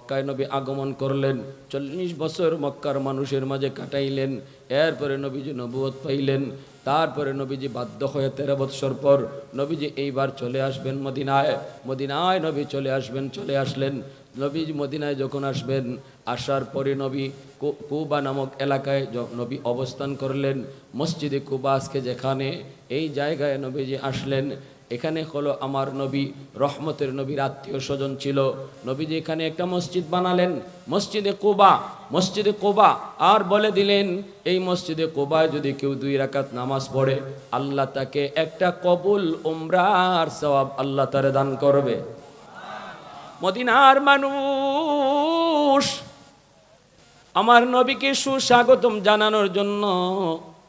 মক্কায় নবী আগমন করলেন, 40 বছর মক্কার মানুষের মাঝে কাটাইলেন। এরপরে নবীজি নবুয়ত পাইলেন। তারপরে নবীজি বাধ্য হয়ে 13 বৎসর পর নবীজি এইবার চলে আসবেন মদিনায়। মদিনায় নবী চলে আসবেন, চলে আসলেন। নবীজি মদিনায় যখন আসবেন, আসার পরে নবী কুবা নামক এলাকায় নবী অবস্থান করলেন। মসজিদে কুবা আজকে যেখানে, এই জায়গায় নবীজি আসলেন। এখানে হলো আমার নবী রহমতের নবীর আত্মীয় স্বজন ছিল। নবীজি এখানে একটা মসজিদ বানালেন, মসজিদে কুবা। মসজিদে কুবা আর বলে দিলেন, এই মসজিদে কুবায় যদি কেউ 2 রাকাত নামাজ পড়ে, আল্লাহ তাকে একটা কবুল উমরার সওয়াব আল্লাহ তারে দান করবে। মদিনার মানুষ আমার নবীকে সুস্বাগতম জানানোর জন্য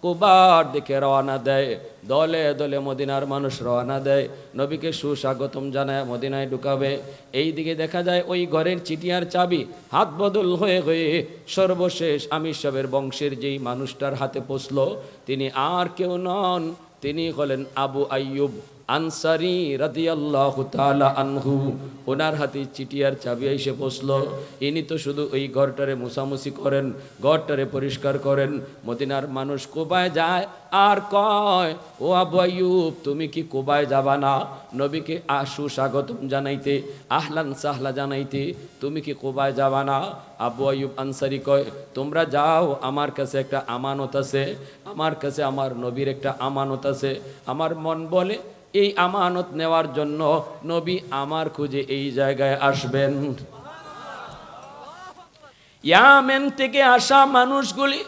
কুবার দিকে রওনা দেয়। দলে দলে মদিনার মানুষ রওনা দেয়, নবীকে সুস্বাগতম জানায় মদিনায় ঢুকাবে। এই দিকে দেখা যায় ওই ঘরের চিটিয়ার চাবি হাত বদল হয়ে হয়ে সর্বশেষ আমির সাহেবের বংশের যেই মানুষটার হাতে পৌঁছলো, তিনি আর কেউ নন, তিনি হলেন আবু আইয়ুব আনসারী রাদিয়াল্লাহু তাআলা আনহু। ওনার হাতে চিটিয়ার চাবি এসে পৌঁছলো। ইনি তো শুধু ওই ঘরটারে মুছামুছি করেন, ঘরটারে পরিষ্কার করেন। মদিনার মানুষ কুবায় যায় আর কয়, ও আবু আইয়ুব, তুমি কি কুবায় যাবা না নবীকে সুস্বাগতম জানাইতে, আহলান সাহলা জানাইতে? তুমি কি কুবায় যাবা না? আবু আইয়ুব আনসারী কয়, তোমরা যাও, আমার কাছে একটা আমানত আছে, আমার কাছে আমার নবীর একটা আমানত আছে। আমার মন বলে এই আমানত নেওয়ার জন্য নবী আমার খুঁজে এই জায়গায় আসবেন। ইয়ামেন থেকে আসা মানুষগুলি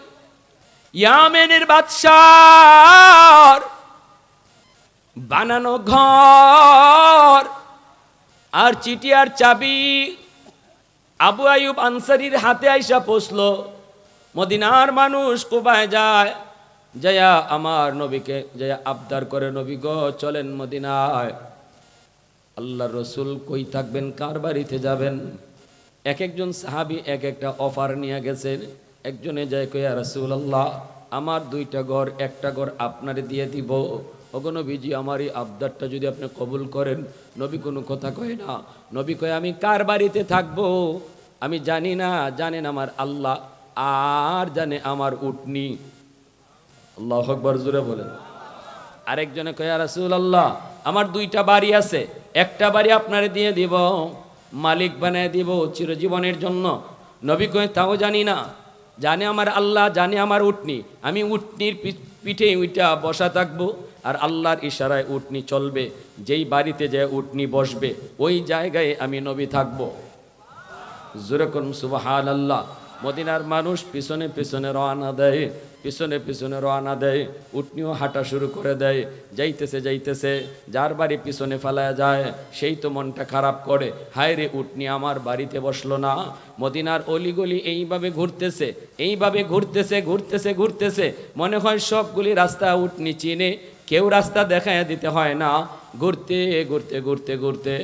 ইয়ামেনের বাদশার বানানো ঘর আর চিটিয়ার চাবি আবু আইয়ুব আনসারীর হাতে আইসা পৌঁছলো। মদিনার মানুষ কুবায় যায়, যায়া আমার নবীকে যায়া আবদার করে, নবী গো চলেন মদিনায়। আল্লাহ রসুল কই থাকবেন, কার বাড়িতে যাবেন? এক একজন সাহাবী এক একটা অফার নিয়ে গেছেন। একজনে যায় কই, ইয়া রাসূলুল্লাহ, আমার 2টা ঘর, একটা ঘর আপনারে দিয়ে দিব। ওগো নবীজি, আমার এই আবদারটা যদি আপনি কবুল করেন। নবী কোনো কথা কয় না। নবী কয়, আমি কার বাড়িতে থাকবো আমি জানি না, জানেন আমার আল্লাহ, আর জানে আমার উটনি। আল্লাহু আকবার, জোরে বলেন। আরেকজনে কয়, ইয়া রাসূলুল্লাহ, আমার 2টা বাড়ি আছে, একটা বাড়ি আপনারে দিয়ে দিব, মালিক বানায় দিব চিরজীবনের জন্য। নবী কয়, তাও জানি না, জানে আমার আল্লাহ, জানে আমার উটনি। আমি উটনির পিঠে উইটা বসা থাকবো, আর আল্লাহর ইশারায় উটনি চলবে। যেই বাড়িতে যায় উটনি বসবে, ওই জায়গায় আমি নবী থাকবো। জোরে করুন সুবহানাল্লাহ। মদিনার মানুষ পিছনে পিছনে রওনা দেয়, পিছনে পিছনে রওনা দেয়। উটনিও হাঁটা শুরু করে দেয়। যাইতেছে যাইতেছে, যার বাড়ি পিছনে ফেলায় যায় সেই তো মনটা খারাপ করে, হায় রে, উটনি আমার বাড়িতে বসলো না। মদিনার অলিগলি এইভাবে ঘুরতেছে, এইভাবে ঘুরতেছে ঘুরতেছে ঘুরতেছে, মনে হয় সবগুলি রাস্তা উটনি চিনে, কেউ রাস্তা দেখায় দিতে হয় না। ঘুরতে ঘুরতে ঘুরতে ঘুরতে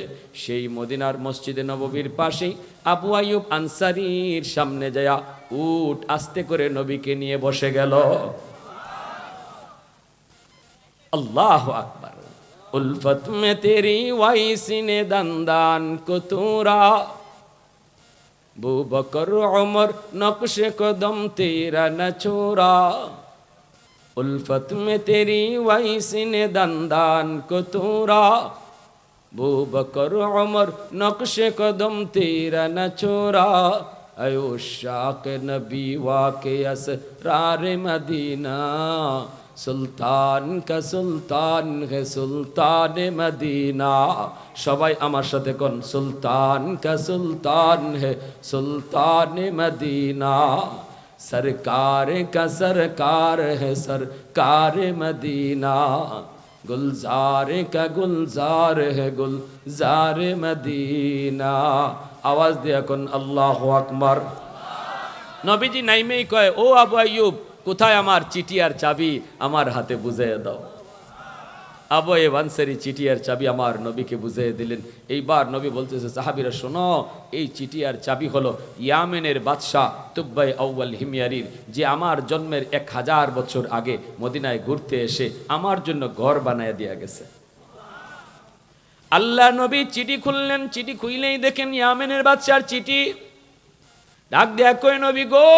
সেই মদিনার মসজিদে নববীর পাশেই আবু আইয়ুব আনসারীর সামনে যায়া উট আস্তে করে নবীকে নিয়ে বসে গেল। আল্লাহু আকবার। উলফত মে তেরি ওয়াইসিনে দন্দান কুতুরা, বু বকর উমর নকশে কদম তেরা ন ছোরা। उल्फत में तेरी वैसी ने दंदान को तूरा, बू बकर उमर नक्श कदम तेरा न छोरा। अयो शाक नबी वाके असरार मदीना, सुल्तान का सुल्तान है सुल्तान मदीना। सबाई आमार साथे कोन, सुल्तान का सुल्तान है सुल्तान मदीना। सरकार का सरकार है सरकार मदीना, गुलजार का गुलजार है गुलजार मदीना। आवाज दिया कौन अल्लाहु আকবার। নবীজি নাইমেই কয়, ও আবু আইয়ুব, কোথায় আমার চিটিয়ার চাবি, আমার হাতে বুঝিয়ে দাও। আবু আইয়ুব আনসারী চিটিয়ার চাবি আমার নবীকে বুঝিয়ে দিলেন। এইবার নবী বলতেছে, সাহাবীরা শোনো, এই চিটিয়ার চাবি হলো ইয়ামেনের বাদশাহ তুব্বাই আউয়াল হিময়ারির, যে আমার জন্মের 1000 বছর আগে মদিনায় ঘুরতে এসে আমার জন্য ঘর বানায় দিয়া গেছে। আল্লাহ নবী চিঠি খুললেন, চিঠি খুইলেই দেখেন ইয়ামেনের বাদশার চিঠি। ডাক দেয়া কই নবী গো,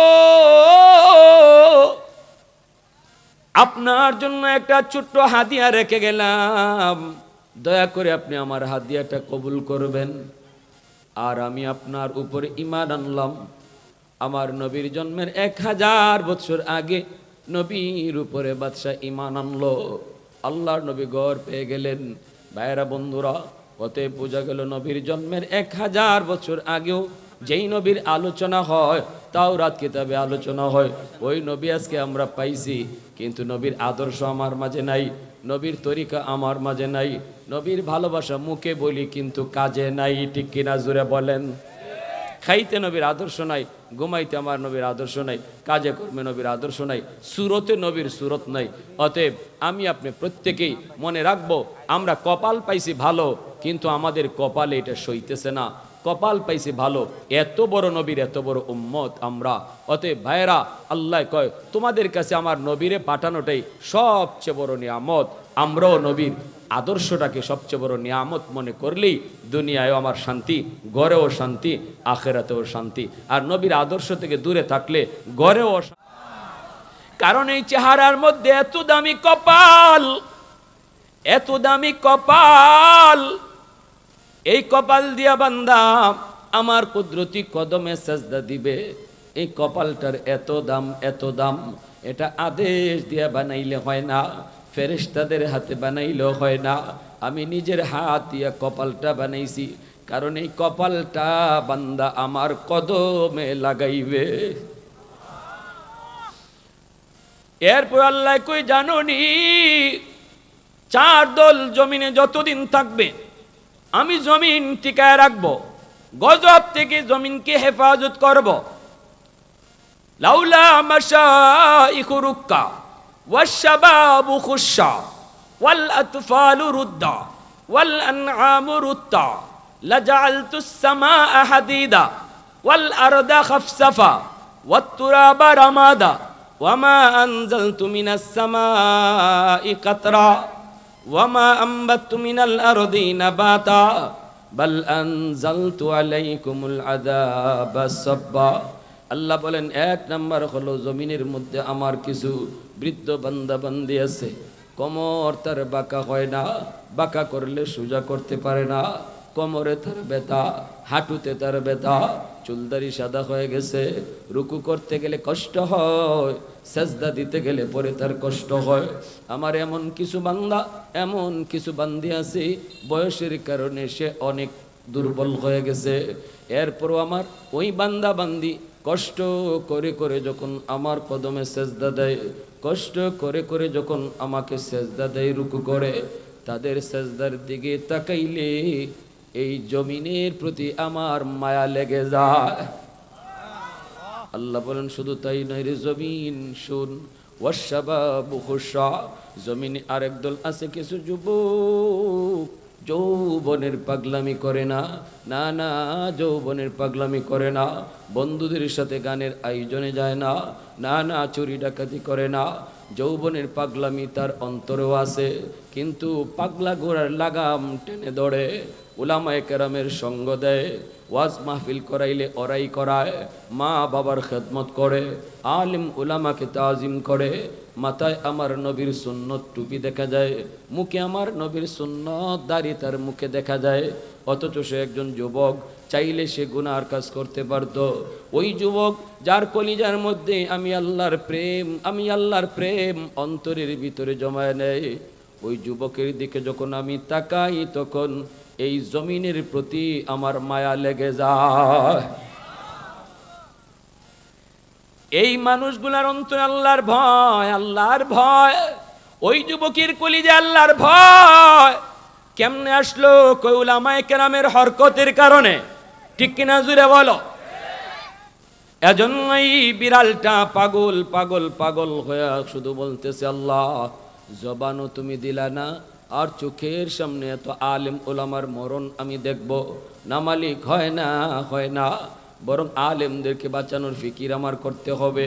আপনার জন্য একটা ছোট্ট হাদিয়া রেখে গেলাম, দয়া করে আপনি আমার হাদিয়াটা কবুল করবেন। আর আমি আপনার উপরে ঈমান আনলাম। আমার নবীর জন্মের 1000 বছর আগে নবীর উপরে বাদশাহ ঈমান আনলো। আল্লাহর নবী গড় পেয়ে গেলেন। ভাইয়েরা বন্ধুরা, অতএব বোঝা গেল নবীর জন্মের 1000 বছর আগেও যেই নবীর আলোচনা হয়, তাওরাত কিতাবে আলোচনা হয়, ওই নবী আজকে আমরা পাইছি। কিন্তু নবীর আদর্শ আমার মাঝে নাই, নবীর তরিকা আমার মাঝে নাই, নবীর ভালোবাসা মুখে বলি কিন্তু কাজে নাই। ঠিক কিনা জুড়ে বলেন? খাইতে নবীর আদর্শ নাই, ঘুমাইতে আমার নবীর আদর্শ নাই, কাজে কর্মে নবীর আদর্শ নাই, সুরতে নবীর সুরত নাই। অতএব আমি আপনি প্রত্যেকেই মনে রাখবো, আমরা কপাল পাইছি ভালো, কিন্তু আমাদের কপালে এটা সইতেছে না। কপাল পাইছি ভালো, এত বড় নবীর এত বড় উম্মত আমরা। অতএব ভাইয়েরা, আল্লাহ কয় তোমাদের কাছে আমার নবীরে পাঠানোটাই সবচেয়ে বড় নিয়ামত। আমরাও নবীর আদর্শটাকে সবচেয়ে বড় নিয়ামত মনে করলেই দুনিয়ায়ও আমার শান্তি, ঘরেও শান্তি, আখেরাতেও শান্তি। আর নবীর আদর্শ থেকে দূরে থাকলে ঘরেও শান্তি। কারণ এই চেহারার মধ্যে এত দামি কপাল, এত দামি কপাল, এই কপাল দিয়া বান্দা আমার কুদরতি কদমে সেজদা দিবে। এই কপালটার এত দাম, এত দাম। এটা আদেশ দিয়া বানাইলে হয় না, ফেরেশতাদের হাতে বানাইলেও হয় না। আমি নিজের হাত দিয়া কপালটা বানাইছি, কারণ এই কপালটা বান্দা আমার কদমে লাগাইবে। এরপর আল্লাহ কই জানোনি, 4 দল জমিনে যতদিন থাকবে আমি জমিন টিকায় রাখবো, গজব থেকে জমিনকে হেফাজত করব। লাউলা মাশাইখু রুক্কা ওয়াশ-শাবাবু খুশশা ওয়াল আতফালু রুদ্দা ওয়াল আনআমু রুত্তা লাজআলতুস সামাআ হাদিদা ওয়াল আরদা খাফসাফা ওয়াত তুরাবা রামাদা ওয়ামা আনজালতু মিনাস সামাই কাতরা ওয়ামা আম্বাতু মিনাল আরদি নাবাতা বাল আনজালতু আলাইকুমুল আযাবা সাব্বা। আল্লাহ বলেন, 1 নাম্বার হলো জমিনের মধ্যে আমার কিছু বৃদ্ধ বান্দা বান্দি আছে, কোমর তার বাঁকা হয় না, বাঁকা করলে সোজা করতে পারে না, কোমরে তার ব্যথা, হাঁটুতে তার ব্যথা, চুলদারি সাদা হয়ে গেছে, রুকু করতে গেলে কষ্ট হয়, সেজদা দিতে গেলে পরে তার কষ্ট হয়। আমার এমন কিছু বান্দা, এমন কিছু বান্দি আছে, বয়সের কারণে সে অনেক দুর্বল হয়ে গেছে। এরপরও আমার ওই বান্দা বান্দি কষ্ট করে করে যখন আমার কদমে সেজদা দেয়, কষ্ট করে করে যখন আমাকে সেজদা দেয়, রুকু করে, তাদের সেজদার দিকে তাকাইলে এই জমিনের প্রতি আমার মায়া লেগে যায়। আল্লাহ বলেন, শুধু তাই নয় রে জমিন শুন, ওয়াশ-শাবাবু খুশশা, জমিনে আরেক দল আছে কিছু যুবক, যৌবনের পাগলামি করে না, না না যৌবনের পাগলামি করে না, বন্ধুদের সাথে গানের আয়োজনে যায় না, না না চুরি ডাকাতি করে না, যৌবনের পাগলামি তার অন্তরেও আছে, কিন্তু পাগলা ঘোড়ার লাগাম টেনে ধরে, উলামায়ে কেরামের সঙ্গ দেয়, ওয়াজ মাহফিল করাইলে ওরাই করায়, মা বাবার খেদমত করে, আলিম উলামাকে তাজিম করে, মাথায় আমার নবীর সুন্নত টুপি দেখা যায়, মুখে আমার নবীর সুন্নত দাড়ি তার মুখে দেখা যায়। অথচ সে একজন যুবক, চাইলে সে গুনার কাজ করতে পারত। ওই যুবক যার কলিজার মধ্যে আমি আল্লাহর প্রেম, আমি আল্লাহর প্রেম অন্তরের ভিতরে জমায় নেয়, ওই যুবকের দিকে যখন আমি তাকাই, তখন এই জমিনের প্রতি আমার মায়া লেগে যায়। এই মানুষগুলার অন্তরে আল্লাহর ভয়, আল্লাহর ভয়। ওই যুবকের কলিজে আল্লাহর ভয় কেমনে আসলো? কই উলামায়ে কেরামের হরকতের কারণে। ঠিক কিনা জুড়ে বলো? এজন্যই বিড়ালটা পাগল পাগল পাগল হয়ে শুধু বলতেছে, আল্লাহ জবানও তুমি দিলা না, আর চোখের সামনে এত আলেম ওলামার মরণ আমি দেখব না মালিক। হয় না, হয় না, বরং আলেমদেরকে বাঁচানোর ফিকির আমার করতে হবে,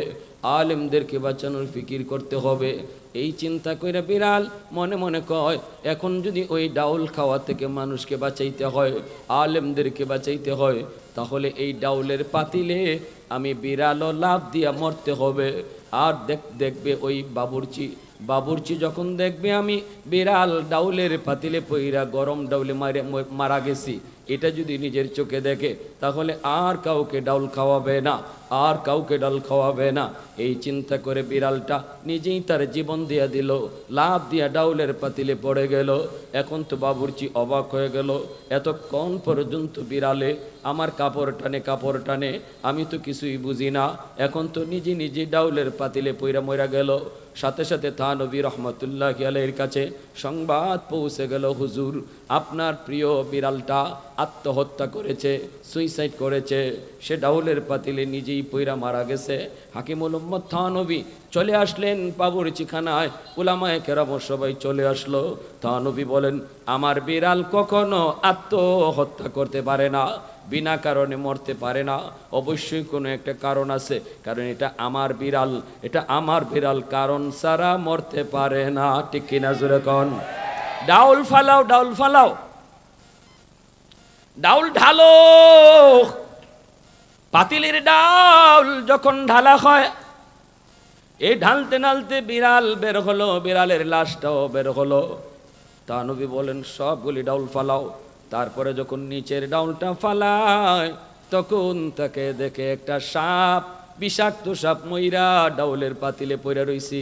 আলেমদেরকে বাঁচানোর ফিকির করতে হবে। এই চিন্তা করে বিড়াল মনে মনে কয়, এখন যদি ওই ডাউল খাওয়া থেকে মানুষকে বাঁচাইতে হয়, আলেমদেরকে বাঁচাইতে হয়, তাহলে এই ডাউলের পাতিলে আমি বিড়ালও লাভ দিয়া মরতে হবে। আর দেখবে ওই বাবুর্চি যখন দেখবে আমি বিড়াল ডাউলের পাতিলে পইরা গরম ডাউলে মারা গেছি, এটা যদি নিজের চোখে দেখে তাহলে আর কাউকে ডাউল খাওয়াবে না, আর কাউকে ডাল খাওয়াবে না। এই চিন্তা করে বিড়ালটা নিজেই তার জীবন দিয়া দিল, লাভ দিয়া ডাউলের পাতিলে পড়ে গেল। এখন তো বাবুর্চি অবাক হয়ে গেল, এতক্ষণ পর্যন্ত বিড়ালে আমার কাপড় টানে, আমি তো কিছুই বুঝি না, এখন তো নিজে ডাউলের পাতিলে পইরা মইরা গেল। সাথে সাথে থানবী রহমতুল্লাহি আলাইহির কাছে সংবাদ পৌঁছে গেল, হুজুর আপনার প্রিয় বিড়ালটা আত্মহত্যা করেছে, সুইসাইড করেছে, সে ডাউলের পাতিলে নিজেই পইরা মারা গেছে। হাকিমুল উম্মত থানবী চলে আসলেন বাবুর্চিখানায়, উলামায়ে কেরাম সবাই চলে আসলো। থানবী বলেন, আমার বিড়াল কখনো আত্মহত্যা করতে পারে না, বিনা কারণে মরতে পারে না, অবশ্যই কোনো একটা কারণ আছে, কারণ এটা আমার বিড়াল, কারণ ছাড়া মরতে পারে না। ঠিক কিনা জোরে কোন? ডাউল ফালাও, ডাউল ঢালো। পাতিলের ডাউল যখন ঢালা হয়, এই ঢালতে বিড়াল বের হলো, বিড়ালের লাশটাও বের হলো। তা নবী বলেন, সবগুলি ডাউল ফালাও। তারপরে যখন নিচের ডাউলটা ফালায়, তখন তাকে দেখে একটা সাপ, বিষাক্ত সাপ ময়রা ডাউলের পাতিলে পড়ে রইছি।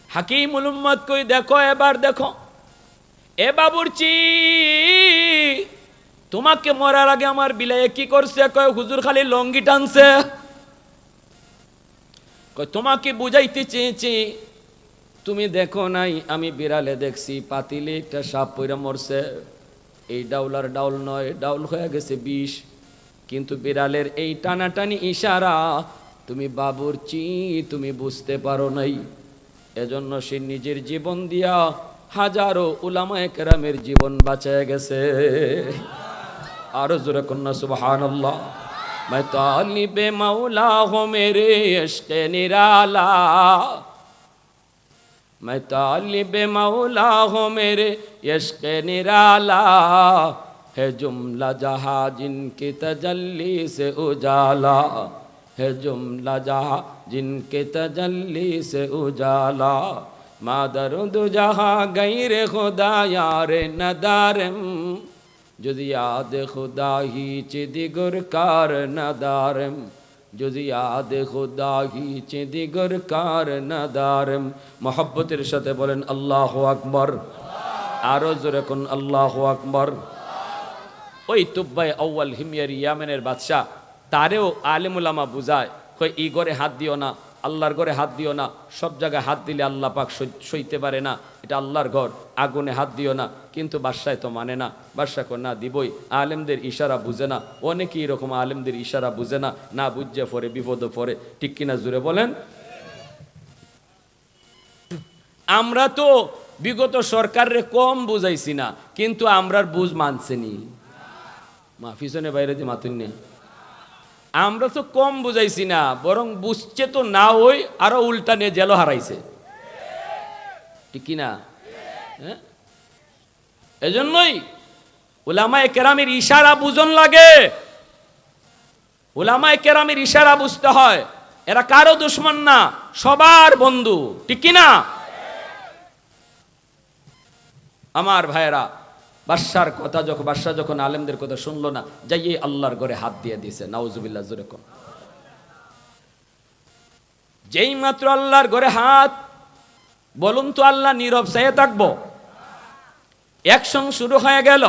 হাকিমুল উম্মত কই, দেখো এবার দেখো, এ বাবুর্চি তোমাকে মরার আগে আমার বিলায়ে কি করছে? কয় হুজুর খালি লঙ্গি টানছে। কয় তোমাকে বুঝাইতে চেয়েছি, তুমি দেখো নাই, আমি বিড়ালে দেখছি পাতিলে একটা সাপ পইরা মরছে। এই ডাউল আর ডাউল নয়, ডাউল হয়ে গেছে বিষ। কিন্তু বিড়ালের এই টানাটানি ইশারা তুমি বাবুর্চি তুমি বুঝতে পারো নাই। এজন্য সে নিজের জীবন দিয়া হাজারো উলামায়ে কেরামের জীবন বাঁচায় গেছে। আরো জোরে কন্যা সুবহানাল্লাহ। मैं तालिब मौला हूँ मेरे इश्क़ निराला, मैं तालिब मौला हूँ मेरे इश्क़ निराला, है जुमला जहाँ जिनकी तजल्ली से उजाला, है जुमला जहाँ जिनके तजल्ली से उजाला, मादरुद जहाँ गैर खुदा यार नदारम, যদি याद खुदा ही चिदिगुर कार नदारम, যদি याद खुदा ही चिदिगुर कार नदारम। मोहब्बतेर साथे बोलेन আল্লাহু আকবার। আরো জোরে কোন আল্লাহু আকবার। ওই তুব্বাই আউয়াল হিময়ার ইয়ামেনের বাদশা, তারেও আলেম উলামা বুঝায়, কই ই ঘরে হাত দিও না, আল্লাহর ঘরে হাত দিও না, সব জায়গায় হাত দিলে আল্লাহ পাক সইতে পারে না, এটা আল্লাহর ঘর, আগুনে হাত দিও না। কিন্তু বাদশায় তো মানে না, বাদশা কো না দিবই, আলেমদের ইশারা বুঝে না। অনেকেই এরকম আলেমদের ইশারা বুঝে না, না বুঝে পড়ে বিপদ পড়ে। ঠিক কিনা জুড়ে বলেন? আমরা তো বিগত সরকারে কম বুঝাইছি না, কিন্তু আমরার বুঝ মানছেনি। মাফিসনে বাইরে যে মাতুন নেই, আমরা তো কম বুঝাইছি না, বরং বুঝছে তো না, ওই আরো উল্টা নিয়ে জেল হারাইছে। ঠিক কিনা? হ্যাঁ, এজন্যই উলামায়ে কেরামের ইশারা বুঝন লাগে, উলামায়ে কেরামের ইশারা বুঝতে হয়। এরা কারো দুশমন না, সবার বন্ধু। ঠিক কিনা? আমার ভাইয়েরা, বাদশা যখন আলেমদের কথা শুনলো না, যাইয়ে আল্লাহর ঘরে হাত দিয়ে দিয়েছে। নাউজুবিল্লাহ জোরে কোন। যেই মাত্র আল্লাহর ঘরে হাত, বলুন তো আল্লাহ নীরব চেয়ে থাকবো? অ্যাকশন শুরু হয়ে গেল।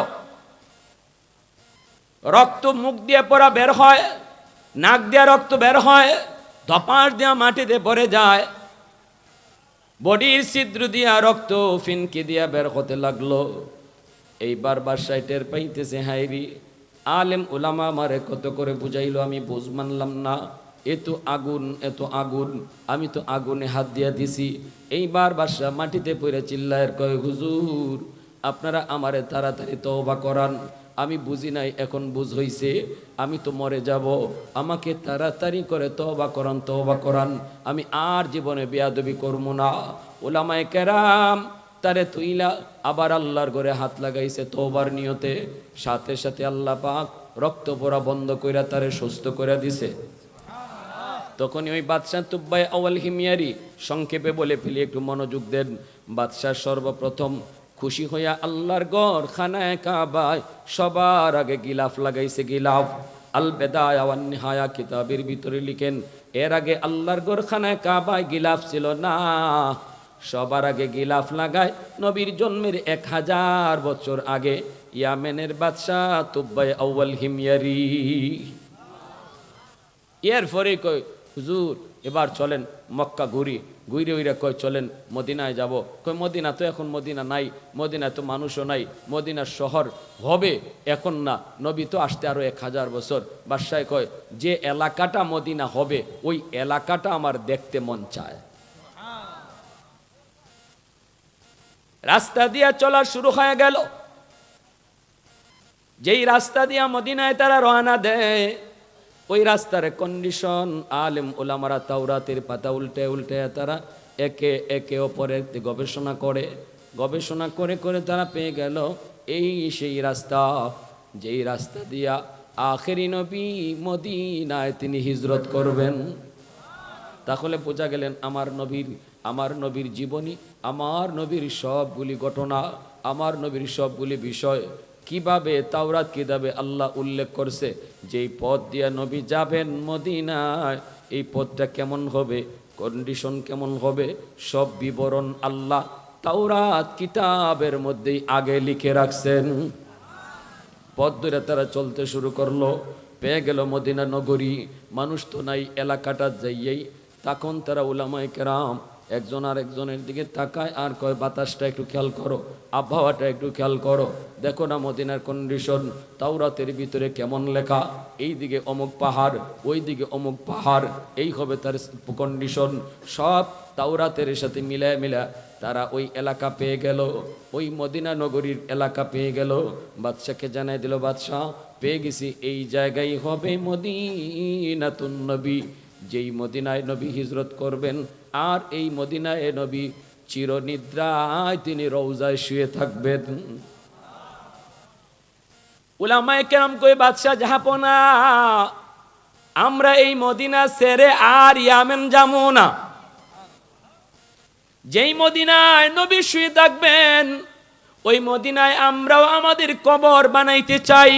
রক্ত মুখ দিয়ে পড়া বের হয়, নাক দিয়ে রক্ত বের হয়, ধপাস দিয়া মাটিতে পড়ে যায়, বডির ছিদ্র দিয়া রক্ত ফিনকি দিয়া বের হতে লাগলো। এইবার বাদশাহ টের পাইতেছে, হাইরি আলেম উলামা আমারে কত করে বুঝাইলো, আমি বুঝ মানলাম না। এত আগুন, আমি তো আগুনে হাত দিয়া দিছি। এইবার বাদশাহ মাটিতে পড়ে চিল্লায় কয়, হুজুর আপনারা আমারে তাড়াতাড়ি তওবা করান, আমি বুঝি নাই, এখন বুঝ হইছে, আমি তো মরে যাব, আমাকে তাড়াতাড়ি করে তওবা করান, আমি আর জীবনে বেয়াদবি করব না। উলামায়ে কেরাম তারে তুইলা আবার আল্লাহর ঘরে হাত লাগাইছে তওবার নিয়তে। সাথে সাথে আল্লাহ পাক রক্ত পড়া বন্ধ কইরা তারে সুস্থ করে দিছে। তখনই ওই বাদশাহ তুব্বাই আউয়াল হিমিয়ারি, সংক্ষেপে বলে ফেলি, একটু মনোযোগ দেন। বাদশাহ সর্বপ্রথম খুশি হইয়া আল্লাহর ঘর খানায় কাবায় সবার আগে গিলাফ লাগাইছে। গিলাফ আল বেদায়া ওয়ান নিহায়া কিতাবের ভিতরে লিখেন, এর আগে আল্লাহর ঘর খানায় কাবায় গিলাফ ছিল না। সবার আগে গিলাফ লাগায় নবীর জন্মের 1000 বছর আগে ইয়ামেনের বাদশাহ তুব্বাই আউয়াল হিমিয়ারি। এরপরে কই হুজুর এবার চলেন মক্কা ঘুরি। ঘুরে উইরা কয় চলেন মদিনায় যাব। কই মদিনা তো এখন মদিনা নাই, মদিনায় তো মানুষও নাই, মদিনার শহর হবে এখন না, নবী তো আসতে আরো 1000 বছর। বাদশাহ কয় যে এলাকাটা মদিনা হবে ওই এলাকাটা আমার দেখতে মন চায়। রাস্তা দিয়া চলা শুরু হয়ে গেল। যেই রাস্তা দিয়া মদিনায় তারা রওনা দেয়, ওই রাস্তার কন্ডিশন আলেম ওলামারা তাওরাতের পাতা উল্টে উল্টে তারা একে একে অপরের গবেষণা করে। গবেষণা করে করে তারা পেয়ে গেল এই সেই রাস্তা, যেই রাস্তা দিয়া আখেরি নবী মদিনায় তিনি হিজরত করবেন। তাহলে বোঝা গেলেন আমার নবীর জীবনী, আমার নবীর সবগুলি ঘটনা, আমার নবীর সবগুলি বিষয় কিভাবে তাওরাত কিতাবে আল্লাহ উল্লেখ করছে, যেই পথ দিয়া নবী যাবেন মদিনায়, এই পথটা কেমন হবে, কন্ডিশন কেমন হবে, সব বিবরণ আল্লাহ তাওরাত কিতাবের মধ্যেই আগে লিখে রাখছেন। পথ ধরে তারা চলতে শুরু করলো, পেয়ে গেল মদিনা নগরী। মানুষ তো নাই এলাকাটা যাইয়েই। তখন তারা উলামায়ে কেরাম একজন আর একজনের দিকে তাকায় আর কয় বাতাসটা একটু খেয়াল করো, আবহাওয়াটা একটু খেয়াল করো, দেখো না মদিনার কন্ডিশন তাওরাতের ভিতরে কেমন লেখা, এই দিকে অমুক পাহাড়, ওই দিকে অমুক পাহাড়, এই হবে তার কন্ডিশন। সব তাওরাতের সাথে মিলা তারা ওই এলাকা পেয়ে গেল, ওই মদিনা নগরীর এলাকা পেয়ে গেল। বাদশাকে জানাই দিল, বাদশাহ পেয়ে গেছি, এই জায়গায় হবে মদিনাতুন নবী, যেই মদিনায় নবী হিজরত করবেন। আর এই মদিনায় নবী চিরনিদ্রায় তিনি রওজায় শুয়ে থাকবেন। উলামায়ে কেরাম কই বাদশাহ জাহাপনা, আমরা এই মদিনা ছেড়ে আর ইয়ামেন যাবো না। যেই মদিনায় নবী শুয়ে থাকবেন ওই মদিনায় আমরাও আমাদের কবর বানাইতে চাই।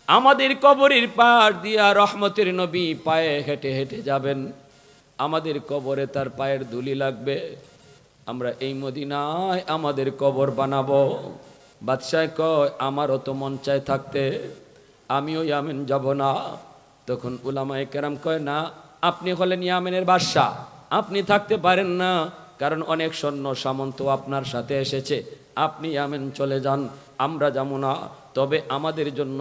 আমাদের কবরের পার দিয়া রহমতের নবী পায়ে হেঁটে হেঁটে যাবেন, আমাদের কবরে তার পায়ের ধুলি লাগবে, আমরা এই মদিনায় আমাদের কবর বানাবো। বাদশাহ কয় আমারও তো মন চায় থাকতে, আমিও ইয়ামেন যাব না। তখন উলামায়ে কেরাম কয় না, আপনি হলেন ইয়ামেনের বাদশাহ, আপনি থাকতে পারেন না, কারণ অনেক সৈন্য সামন্ত আপনার সাথে এসেছে, আপনি ইয়ামেন চলে যান, আমরা যাবো না, তবে আমাদের জন্য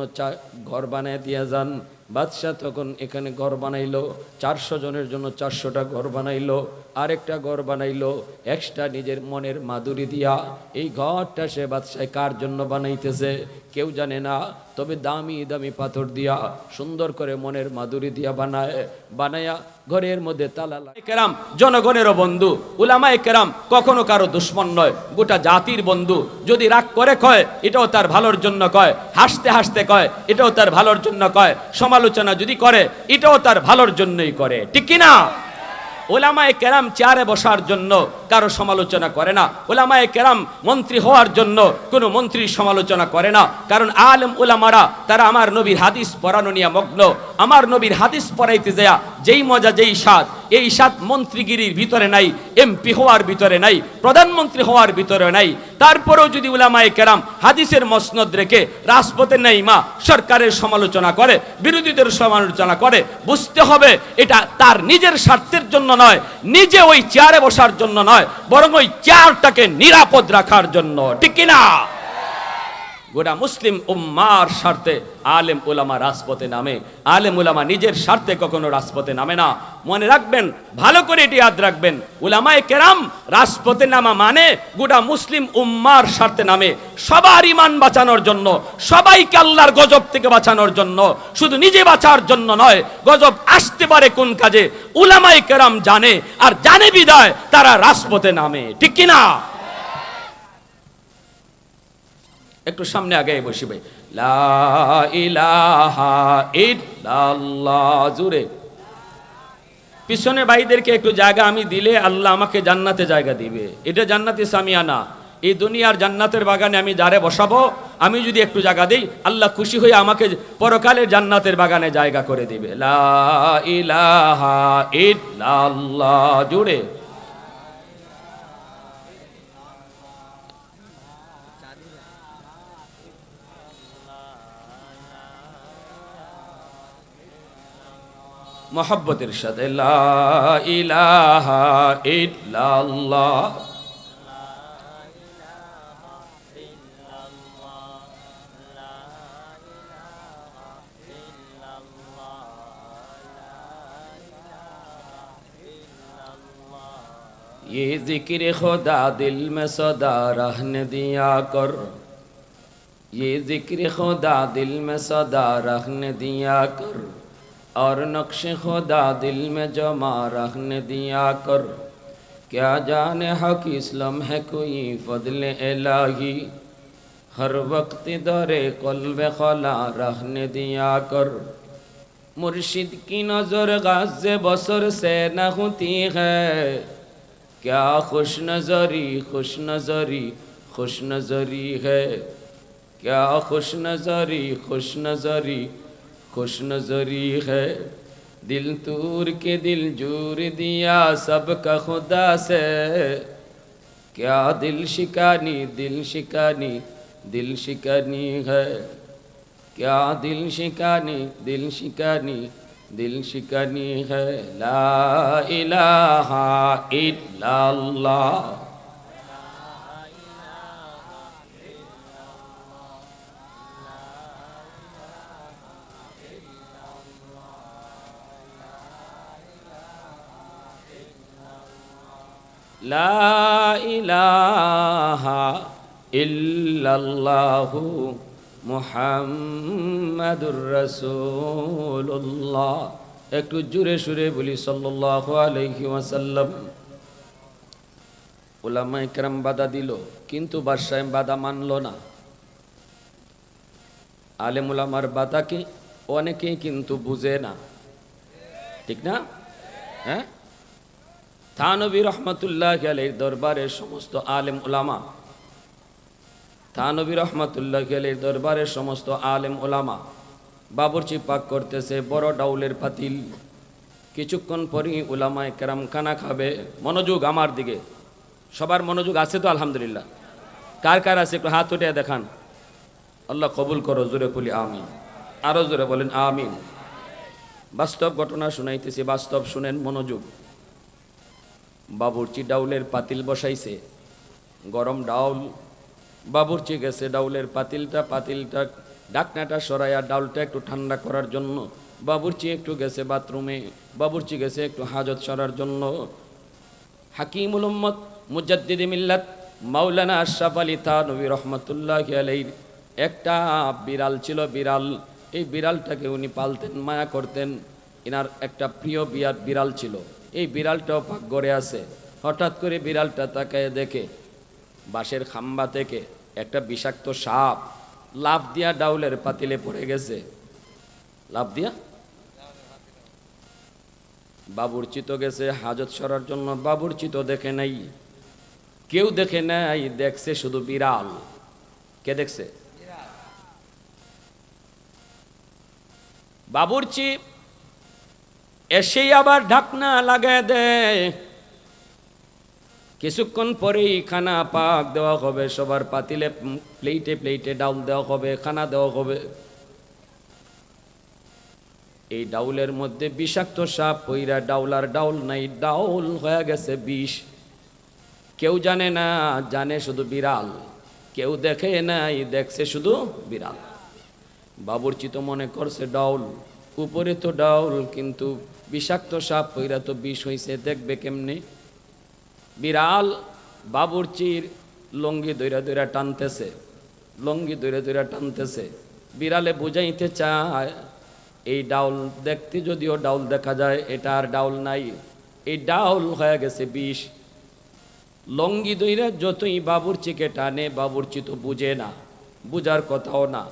ঘর বানিয়ে দিয়ে যান। বাদশাহ তখন এখানে ঘর বানাইলো, 400 জনের জন্য 400টা ঘর বানাইলো, আরেকটা ঘর বানাইলো এক্সট্রা নিজের মনের মাধুরী দিয়া। এই ঘরটা সে বাদশাহ কার জন্য বানাইতেছে কেউ জানে না, তবে দামি দামি পাথর দিয়া সুন্দর করে মনের মাধুরী দিয়া বানায়া ঘরের মধ্যে তালা কেরাম জনগণেরও বন্ধু। উলামায়ে কেরাম কখনো কারো দুশ্মন নয়, গোটা জাতির বন্ধু। যদি রাগ করে কয় এটাও তার ভালোর জন্য কয়, হাসতে হাসতে কয় এটাও তার ভালোর জন্য কয়, সমালোচনা যদি করে এটাও তার ভালোর জন্যই করে, ঠিক কিনা? উলামায়ে কেরাম চেয়ারে বসার জন্য কারো সমালোচনা করে না, উলামায়ে কেরাম মন্ত্রী হওয়ার জন্য কোনো মন্ত্রীর সমালোচনা করে না, কারণ আলেম উলামারা তারা আমার নবীর হাদিস পড়ানো নিয়ে মগ্ন। আমার নবীর হাদিস পড়াইতে যায় যেই মজা যেই স্বাদ, এই স্বাদ মন্ত্রীগিরির ভিতরে নাই, এমপি হওয়ার ভিতরে নাই, প্রধানমন্ত্রী হওয়ার ভিতরে নাই। তারপরেও যদি উলামায়ে কেরাম হাদিসের মসনদ রেখে রাজপথে নেই মা সরকারের সমালোচনা করে, বিরোধীদের সমালোচনা করে, বুঝতে হবে এটা তার নিজের স্বার্থের জন্য নয়, নিজে ওই চেয়ারে বসার জন্য নয়, বরং ওই চেয়ারটাকে নিরাপদ রাখার জন্য, ঠিক কিনা? গোটা মুসলিম উম্মার স্বার্থে আলেম উলামা রাজপথে নামে, আলেম উলামা নিজের স্বার্থে কখনো রাজপথে নামে না। মনে রাখবেন, ভালো করে এটি ইয়াদ রাখবেন, উলামায়ে কেরাম রাজপথে নামা মানে গোটা মুসলিম উম্মার স্বার্থে নামে, সবার ঈমান বাঁচানোর জন্য, সবাইকে আল্লাহর গজব থেকে বাঁচানোর জন্য, শুধু নিজে বাঁচার জন্য নয়। গজব আসতে পারে কোন কাজে উলামায়ে কেরাম জানে, আর জানে বিদায় তারা রাজপথে নামে, ঠিক কিনা? একটু সামনে আগে বসি ভাই। লা ইলাহা ইল্লাল্লাহ। জোরে পিছনে ভাইদেরকে একটু জায়গা আমি দিলে আল্লাহ আমাকে জান্নাতে জায়গা দিবে। এটা জান্নাতে সামিয়ানা, এই দুনিয়ার জান্নাতের বাগানে আমি যারে বসাবো, আমি যদি একটু জায়গা দিই, আল্লাহ খুশি হয়ে আমাকে পরকালের জান্নাতের বাগানে জায়গা করে দিবে। লা ইলাহা ইল্লাল্লাহ। জোরে মোহাব্বতের সাথে লা ইলাহা ইল্লাল্লাহ। ये जिक्र खुदा दिल में सदा रहने दिया कर, ये जिक्र खुदा दिल में सदा रहने दिया कर, और नक्श खुदा दिल में जमा रखने दिया कर। क्या जाने हक इस्लाम है कोई फضل इलाही, हर वक्त दरे क़ल्ब खला रखने दिया कर। मुर्शिद की नज़र गाज़े बसर से न होती है, क्या खुश नज़री खुश नज़री खुश नज़री है, क्या खुश नज़री खुश नज़री खुश नज़री है। दिल तूर के दिल जूर दिया सबका खुदा से, क्या दिल शिकानी दिल शिकानी दिल शिकानी है, क्या दिल शिकानी दिल शिकानी दिल शिकानी है। ला इलाहा इल्लल्लाह। লা ইলাহা ইল্লাল্লাহু মুহাম্মাদুর রাসূলুল্লাহ। একটু জোরে সুরে বলি সাল্লাল্লাহু আলাইহি ওয়াসাল্লাম। উলামায়ে কেরাম বাধা দিল, কিন্তু বাদশাহ বাধা মানল না। আলেম উলামার বাধাকে অনেকেই কিন্তু বুঝে না, ঠিক না? হ্যাঁ, থানবী রহমতুল্লাহ আলাইহির দরবারের সমস্ত আলেম উলামা, থানবী রহমতুল্লাহ আলাইহির দরবারের সমস্ত আলেম উলামা বাবুর্চি পাক করতেছে বড় ডাউলের পাতিল। কিছুক্ষণ পরেই উলামায়ে কেরাম খানা খাবে। মনোযোগ আমার দিকে, সবার মনোযোগ আছে তো? আলহামদুলিল্লাহ। কার কার আছে একটু হাত উঠিয়ে দেখান। আল্লাহ কবুল করো। জোরে বলি আমিন, আরো জোরে বলেন আমিন। বাস্তব ঘটনা শুনাইতেছি, বাস্তব শুনেন, মনোযোগ। বাবুর্চি ডাউলের পাতিল বসাইছে, গরম ডাউল। বাবুর্চি গেছে ডাউলের পাতিলটা ঢাকনাটা সরাইয়া ডাউলটা একটু ঠান্ডা করার জন্য। বাবুর্চি একটু গেছে বাথরুমে, বাবুর্চি গেছে একটু হাজত সরার জন্য। হাকিমুল উম্মত মুজাদ্দিদে মিল্লাত মাওলানা আশরাফ আলী থানভী রহমতুল্লাহি আলাইহির একটা বিড়াল ছিল, বিড়াল। এই বিড়ালটাকে উনি পালতেন, মায়া করতেন। এনার একটা প্রিয় বিড়াল ছিল। এই বিড়ালটাও পাক ঘরে আছে। হঠাৎ করে বিড়ালটা তাকায় দেখে বাঁশের খাম্বা থেকে একটা বিষাক্ত সাপ লাফ দিয়া ডাউলের পাতিলে পড়ে গেছে। লাফ দিয়া বাবুর্চি তো গেছে হাজত সরার জন্য, বাবুর্চি তো দেখে নাই, কেউ দেখে নাই, দেখছে শুধু বিড়াল। কে দেখছে? বাবুর্চি এসেই আবার ঢাকনা লাগায় দেয়। কিছুক্ষণ পরেই খানা পাক দেওয়া হবে, সবার পাতিলে প্লেটে প্লেটে ডাউল দেওয়া হবে, খানা দেওয়া হবে। এই ডাউলের মধ্যে বিষাক্ত সাপ পইরা ডাউল আর ডাউল নাই, ডাউল হয়ে গেছে বিষ। কেউ জানে না, জানে শুধু বিড়াল। কেউ দেখে নাই, দেখছে শুধু বিড়াল। বাবুর্চি তো মনে করছে ডাউল, উপরে তো ডাউল, কিন্তু বিষাক্ত সাপ পইরা তো বিষ হইছে, দেখবে কেমনে? বিড়াল বাবুর্চির লঙ্গি দইরা দইরা টানতেছে, লঙ্গি দইরা দইরা টানতেছে। বিড়ালে বুঝাইতে চায় এই ডাউল দেখতে যদিও ডাউল দেখা যায়, এটা আর ডাউল নাই, এই ডাউল হয়ে গেছে বিষ। লঙ্গি দইরা যতই বাবুর্চিকে টানে, বাবুর্চি তো বুঝে না, বুঝার কথাও না।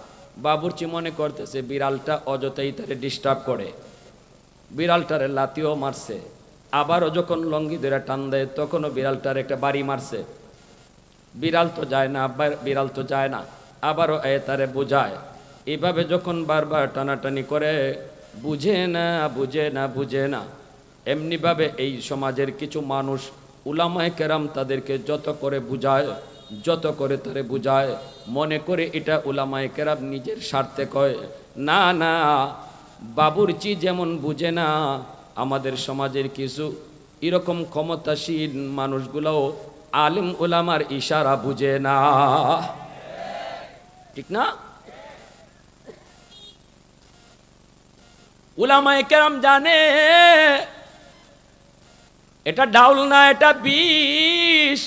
বাবুর্চি মনে করতেছে বিড়ালটা অযথাই তারে ডিস্টার্ব করে, বিড়ালটারে লাতিও মারছে, আবারও যখন লঙ্গি ধরে টান দেয় তখনও বিড়ালটার একটা বাড়ি মারছে। বিড়াল তো যায় না, বিড়াল তো যায় না, আবারও তারে বোঝায়। এইভাবে যখন বারবার টানাটানি করে, বুঝে না বুঝে না বুঝে না। এমনিভাবে এই সমাজের কিছু মানুষ উলামায়ে কেরাম তাদেরকে যত করে বুঝায়, যত করে তারে বুঝায়, মনে করে এটা উলামায়ে কেরাম নিজের স্বার্থে কয়। না না, বাবুর্চি যেমন বুঝে না, আমাদের সমাজের কিছু এরকম ক্ষমতাসীন মানুষগুলোও আলিম উলামার ইশারা বুঝে না, ঠিক না? উলামায়ে কেরাম জানে এটা ডাউল না, এটা বিষ,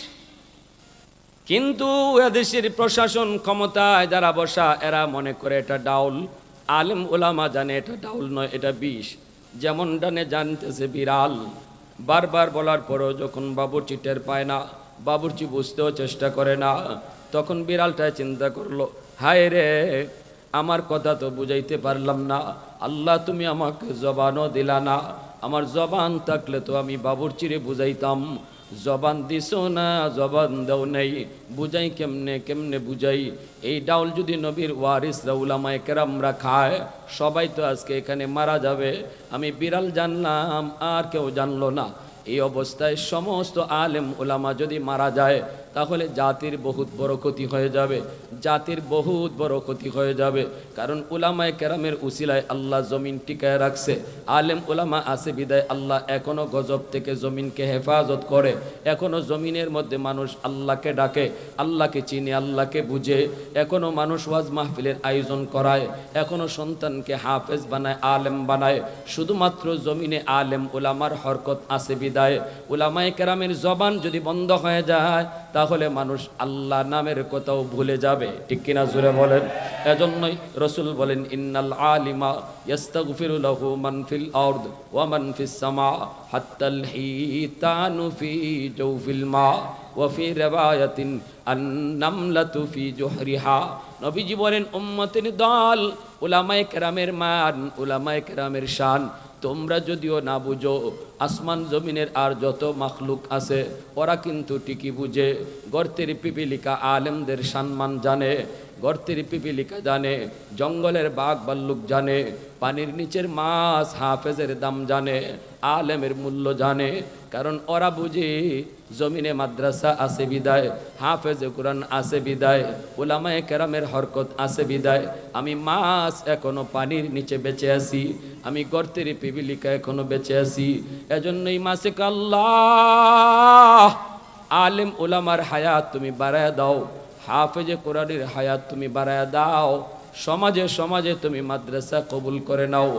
কিন্তু এদেশের প্রশাসন ক্ষমতায় যারা বসা এরা মনে করে এটা ডাউল। আলেম উলামা জানে এটা ডাউল নয়, এটা বিষ। যেমন ডানে জানতেছে বিড়াল, বারবার বলার পরও যখন বাবুর্চি টের পায় না, বাবুর্চি বুঝতেও চেষ্টা করে না, তখন বিড়ালটায় চিন্তা করলো, হায় রে, আমার কথা তো বুঝাইতে পারলাম না, আল্লাহ তুমি আমাকে জবানও দিলা না, আমার জবান থাকলে তো আমি বাবুর্চিরে বুঝাইতাম, জবান দিছো না, জবান দাও নেই, বুঝাই কেমনে কেমনে বুঝাই? এই ডাউল যদি নবীর ওয়ারিসরা উলামায়ে কেরামরা খায়, সবাই তো আজকে এখানে মারা যাবে। আমি বিড়াল জানলাম, আর কেউ জানলো না। এই অবস্থায় সমস্ত আলেম উলামা যদি মারা যায়, তাহলে জাতির বহুত বড় ক্ষতি হয়ে যাবে, জাতির বহুত বড় ক্ষতি হয়ে যাবে। কারণ উলামায়ে কেরামের উসিলায় আল্লাহ জমিন টিকায় রাখছে, আলেম উলামা আছে বিদায় আল্লাহ এখনো গজব থেকে জমিনকে হেফাজত করে। এখনো জমিনের মধ্যে মানুষ আল্লাহকে ডাকে, আল্লাহকে চিনে, আল্লাহকে বুঝে। এখনো মানুষ ওয়াজ মাহফিলের আয়োজন করায়, এখনো সন্তানকে হাফেজ বানায়, আলেম বানায়। শুধুমাত্র জমিনে আলেম উলামার হরকত আছে বিদায়। উলামায়ে কেরামের জবান যদি বন্ধ হয়ে যায়, তাহলে মানুষ আল্লাহ নামের কথাও ভুলে যাবে, ঠিক কিনা জোরে বলেন? এজন্যই রাসূল বলেন, ইন্নাল আলিমা ইস্তাগফিরু লাহু মান ফিল আরদ ওয়া মান ফিস সামা হাত্তাল হিতানু ফি জাওফিল মা ওয়া ফি রিওয়ায়াতিন আন-নামলাতু ফি জুহরিহা। নবীজি বলেন, উম্মতের দল, উলামায়ে কেরামের মান, উলামায়ে কেরামের শান তোমরা যদিও না বুঝো, আসমান জমিনের আর যত মাখলুক আছে ওরা কিন্তু ঠিকই বুঝে। গর্তের পিপিলিকা আলেমদের সম্মান জানে, গর্তের পিপিলিকা জানে, জঙ্গলের বাঘ ভাল্লুক জানে, পানির নিচের মাছ হাফেজের দাম জানে, আলেমের মূল্য জানে। কারণ ওরা বুঝে জমিনে মাদ্রাসা আছে বিদায়, হাফেজে কোরআন আছে বিদায়, উলামায়ে কেরামের হরকত আছে বিদায় আমি মাছ এখনো পানির নিচে বেঁচে আছি, আমি গর্তের পিপিলিকা এখনো বেঁচে আছি। এজন্যই মাসে আল্লাহ আলেম উলামার হায়াত তুমি বাড়ায় দাও, হাফেজে কোরআনের হায়াত তুমি বাড়ায় দাও, সমাজে সমাজে তুমি মাদ্রাসা কবুল করে নাও।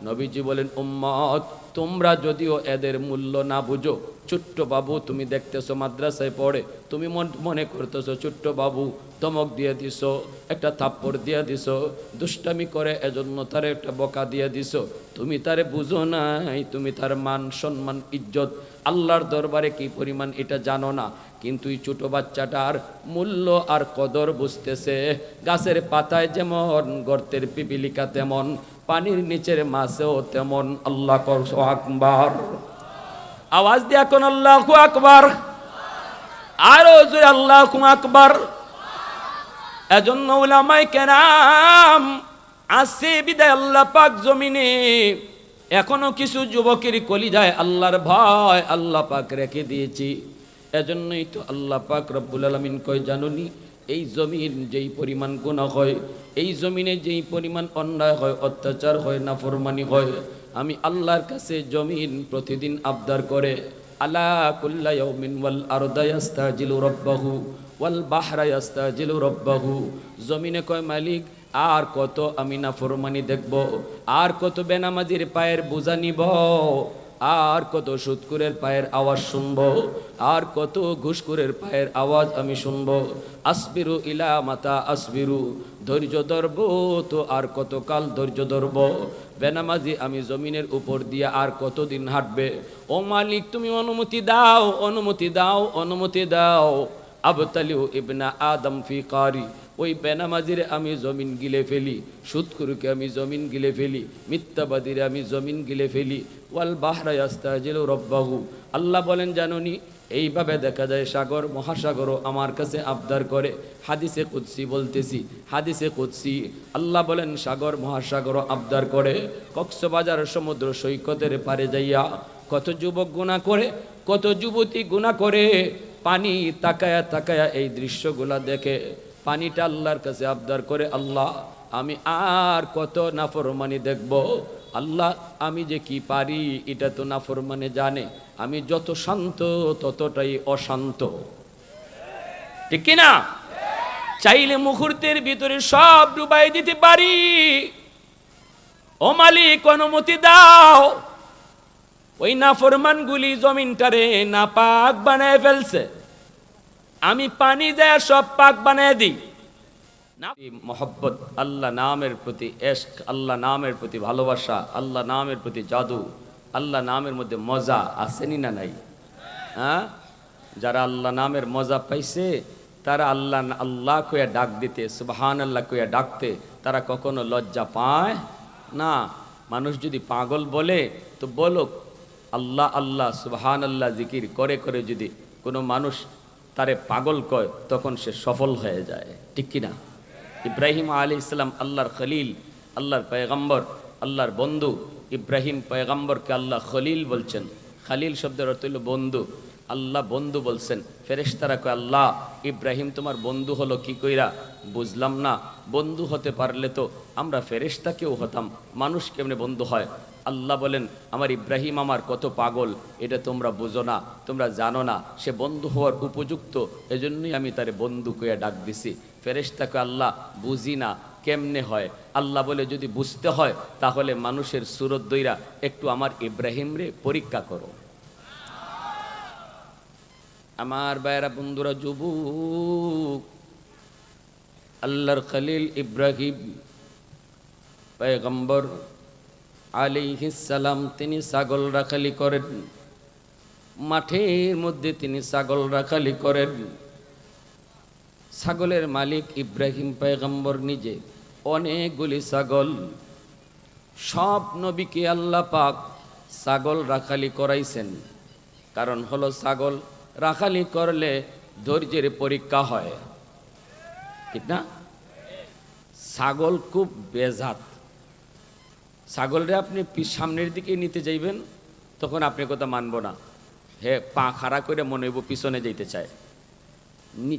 নবীজি বলেন, উম্মত তোমরা যদিও এদের মূল্য না বুঝো, ছোট্ট বাবু তুমি দেখতেছো মাদ্রাসায় পড়ে, তুমি মনে করতেছো ছোট্ট বাবু, ধমক দিয়ে দিছো, একটা থাপ্পড় দিয়ে দিছো, দুষ্টামি করে এজন্য তারে একটা বকা দিয়ে দিছো, তুমি তারে বুঝো নাই, তুমি তার মান সম্মান ইজ্জত আল্লাহর দরবারে কি পরিমাণ এটা জানো না। কিন্তু এই ছোট বাচ্চাটার মূল্য আর কদর বুঝতেছে। গাছের পাতায় যেমন, গর্তের পিপিলিকা তেমন, পানির নিচের মাছেও তেমন। আল্লাহ আকবার, আওয়াজ দিয়া কোন আল্লাহু আকবার, আরো জোরে আল্লাহু আকবার। এজন্য উলামায়ে কেরাম আছে বিদায় আল্লাহ পাক জমিনে এখনো কিছু যুবকের কলিজায় আল্লাহর ভয় আল্লাহ পাক রেখে দিয়েছি। এজন্যই তো আল্লাহ পাক রব্বুল আলামিন কয়, জানুনি এই জমিন যেই পরিমাণ গুনাহ হয়, এই জমিনে যেই পরিমাণ অন্যায় হয়, অত্যাচার হয়, নাফরমানি হয়, আমি আল্লাহর কাছে জমিন প্রতিদিন আবদার করে, আলা কুল্লা ইয়াউমিন ওয়াল আরদা ইস্তাজিলু রাব্বাহু ওয়াল বাহরা ইস্তাজিলু রাব্বাহু। জমিনে কয়, মালিক আর কত আমি নাফরমানি দেখব, আর কত বেনামাজির পায়ের বোঝা নিব, আর কত সুদকুরের পায়ের আওয়াজ শুনবো, আর কত ঘুষকুরের পায়ের আওয়াজ আমি শুনবো। আসবিরু ইলা মাতা আসবিরু, ধৈর্য ধরব তো আর কত কাল ধৈর্য ধরব। বেনামাজি আমি জমিনের উপর দিয়ে আর কতদিন হাঁটবে। ও মালিক তুমি অনুমতি দাও, অনুমতি দাও, অনুমতি দাও। আবতালিউ ইবনা আদম ফি কারি ওই বেনামাজিরে আমি জমিন গিলে ফেলি, সুদখোরকে আমি জমিন গিলে ফেলি, মিথ্যাবাদীরে আমি জমিন গিলে ফেলি। ওয়াল বাহরা ইয়াস্তাজিলু রাব্বাহু, আল্লাহ বলেন জানুনি, এইভাবে দেখা যায় সাগর মহাসাগরও আমার কাছে আবদার করে। হাদিসে কুদসি বলতেছি, হাদিসে কুদসি আল্লাহ বলেন সাগর মহাসাগরও আবদার করে। কক্সবাজার সমুদ্র সৈকতের পারে যাইয়া কত যুবক গুনাহ করে, কত যুবতী গুনাহ করে, পানি তাকায়া তাকায়া এই দৃশ্যগুলা দেখে, পানিটা আল্লাহর কাছে আবদার করে, আল্লাহ আমি আর কত নাফরমানি দেখব, আল্লাহ আমি যে কি পারি এটা তো নাফরমানে জানে, আমি যত শান্ত ততটাই অশান্ত, ঠিক কিনা? চাইলে মুহূর্তের ভিতরে সব ডুবাই দিতে পারি, ও মালিক অনুমতি দাও। ওই নাফরমানগুলি জমিনটারে নাপাক বানায় ফেলছে, আমি পানি দেয়া সব পাক বানায় দিই। মহব্বত, আল্লাহ নামের প্রতি এশক, আল্লাহ নামের প্রতি ভালোবাসা, আল্লাহ নামের প্রতি জাদু, আল্লাহ নামের মধ্যে মজা আসেনি না নাই? হ্যাঁ, যারা আল্লাহ নামের মজা পাইছে তারা আল্লাহ আল্লাহ কইয়া ডাক দিতে, সুবহান আল্লাহ কইয়া ডাকতে তারা কখনো লজ্জা পায় না। মানুষ যদি পাগল বলে তো বলুক, আল্লাহ আল্লাহ সুবহান আল্লাহ জিকির করে করে যদি কোনো মানুষ তারে পাগল কয় তখন সে সফল হয়ে যায়, ঠিক কিনা? ইব্রাহিম আলাইহিস সালাম আল্লাহর খলিল, আল্লাহর পয়গম্বর, আল্লাহর বন্ধু। ইব্রাহিম পয়গম্বরকে আল্লাহ খলিল বলছেন, খালিল শব্দের অর্থ হলো বন্ধু। আল্লাহ বন্ধু বলছেন, ফেরেশতারা কয় আল্লাহ ইব্রাহিম তোমার বন্ধু হলো কি কইরা? বুঝলাম না, বন্ধু হতে পারলে তো আমরা ফেরেশতাকেও হতাম, মানুষ কেমনে বন্ধু হয়? আল্লাহ বলেন আমার ইব্রাহিম আমার কত পাগল, এটা তোমরা বুঝো না, তোমরা জানো না, সে বন্ধু হওয়ার উপযুক্ত, এজন্যই আমি তারে বন্ধু কইয়া ডাক দিছি। ফেরেশতাকে আল্লাহ বুঝি না কেমনে হয়? আল্লাহ বলে যদি বুঝতে হয় তাহলে মানুষের সুরত দইরা একটু আমার ইব্রাহিম রে পরীক্ষা করো। আমার ভাইরা বন্ধুরা, যুবক, আল্লাহর খলিল ইব্রাহিম পয়গম্বর আলাইহিস সালাম তিনি ছাগল রাখালি করেন, মাঠের মধ্যে তিনি ছাগল রাখালি করেন। ছাগলের মালিক ইব্রাহিম পয়গম্বর নিজে, অনেকগুলি ছাগল। সব নবীকে আল্লাহ পাক ছাগল রাখালি করাইছেন, কারণ হলো ছাগল রাখালি করলে ধৈর্যের পরীক্ষা হয়, ঠিক না? ছাগল খুব বেজাত। ছাগলরে আপনি সামনের দিকে নিতে যাইবেন তখন আপনি কথা মানব না, হে পা খাড়া করে মনে হইব পিছনে যাইতে চায়,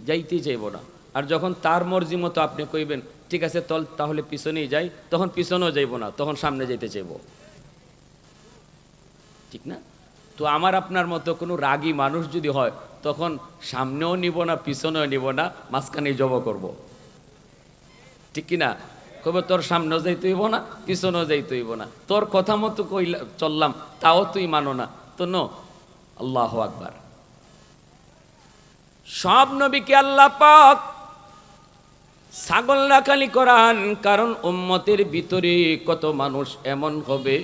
যাইতেই চাইব না। আর যখন তার মর্জি মতো আপনি কইবেন ঠিক আছে তল তাহলে পিছনেই যাই, তখন পিছনেও যাইব না, তখন সামনে যাইতে চাইব, ঠিক না? তো আমার আপনার মতো কোনো রাগী মানুষ যদি হয় তখন সামনেও নিব না পিছনেও নিব না, মাঝখানেই জব করব, ঠিক কিনা? কবে তোর সামনেও যাইতে হইব না পিছনেও যাইতে হইব না, তোর কথা মতো কইলা চললাম তাও তুই মানো না তো নো। আল্লাহু আকবার। সব নবীকে আল্লাহ পাক ছাগল রাখালি করান, কারণ উম্মতের ভিতরে কত মানুষ এমন হবে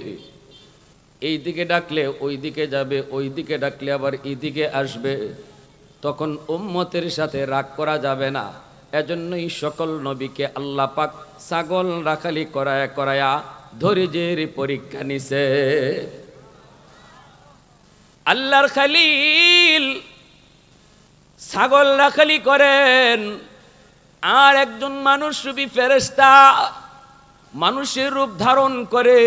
এই দিকে ডাকলে ওই দিকে যাবে, ওই দিকে ডাকলে আবার এইদিকে আসবে, তখন উম্মতের সাথে রাগ করা যাবে না। এজন্যই সকল নবীকে আল্লাহ পাক ছাগল রাখালি করায়া করায়া ধৈর্যের পরীক্ষা নিছে। আল্লাহর খলিল ছাগল রাখালি করেন, আর একজন মানুষ রূপী ফেরেশতা মানুষের রূপ ধারণ করে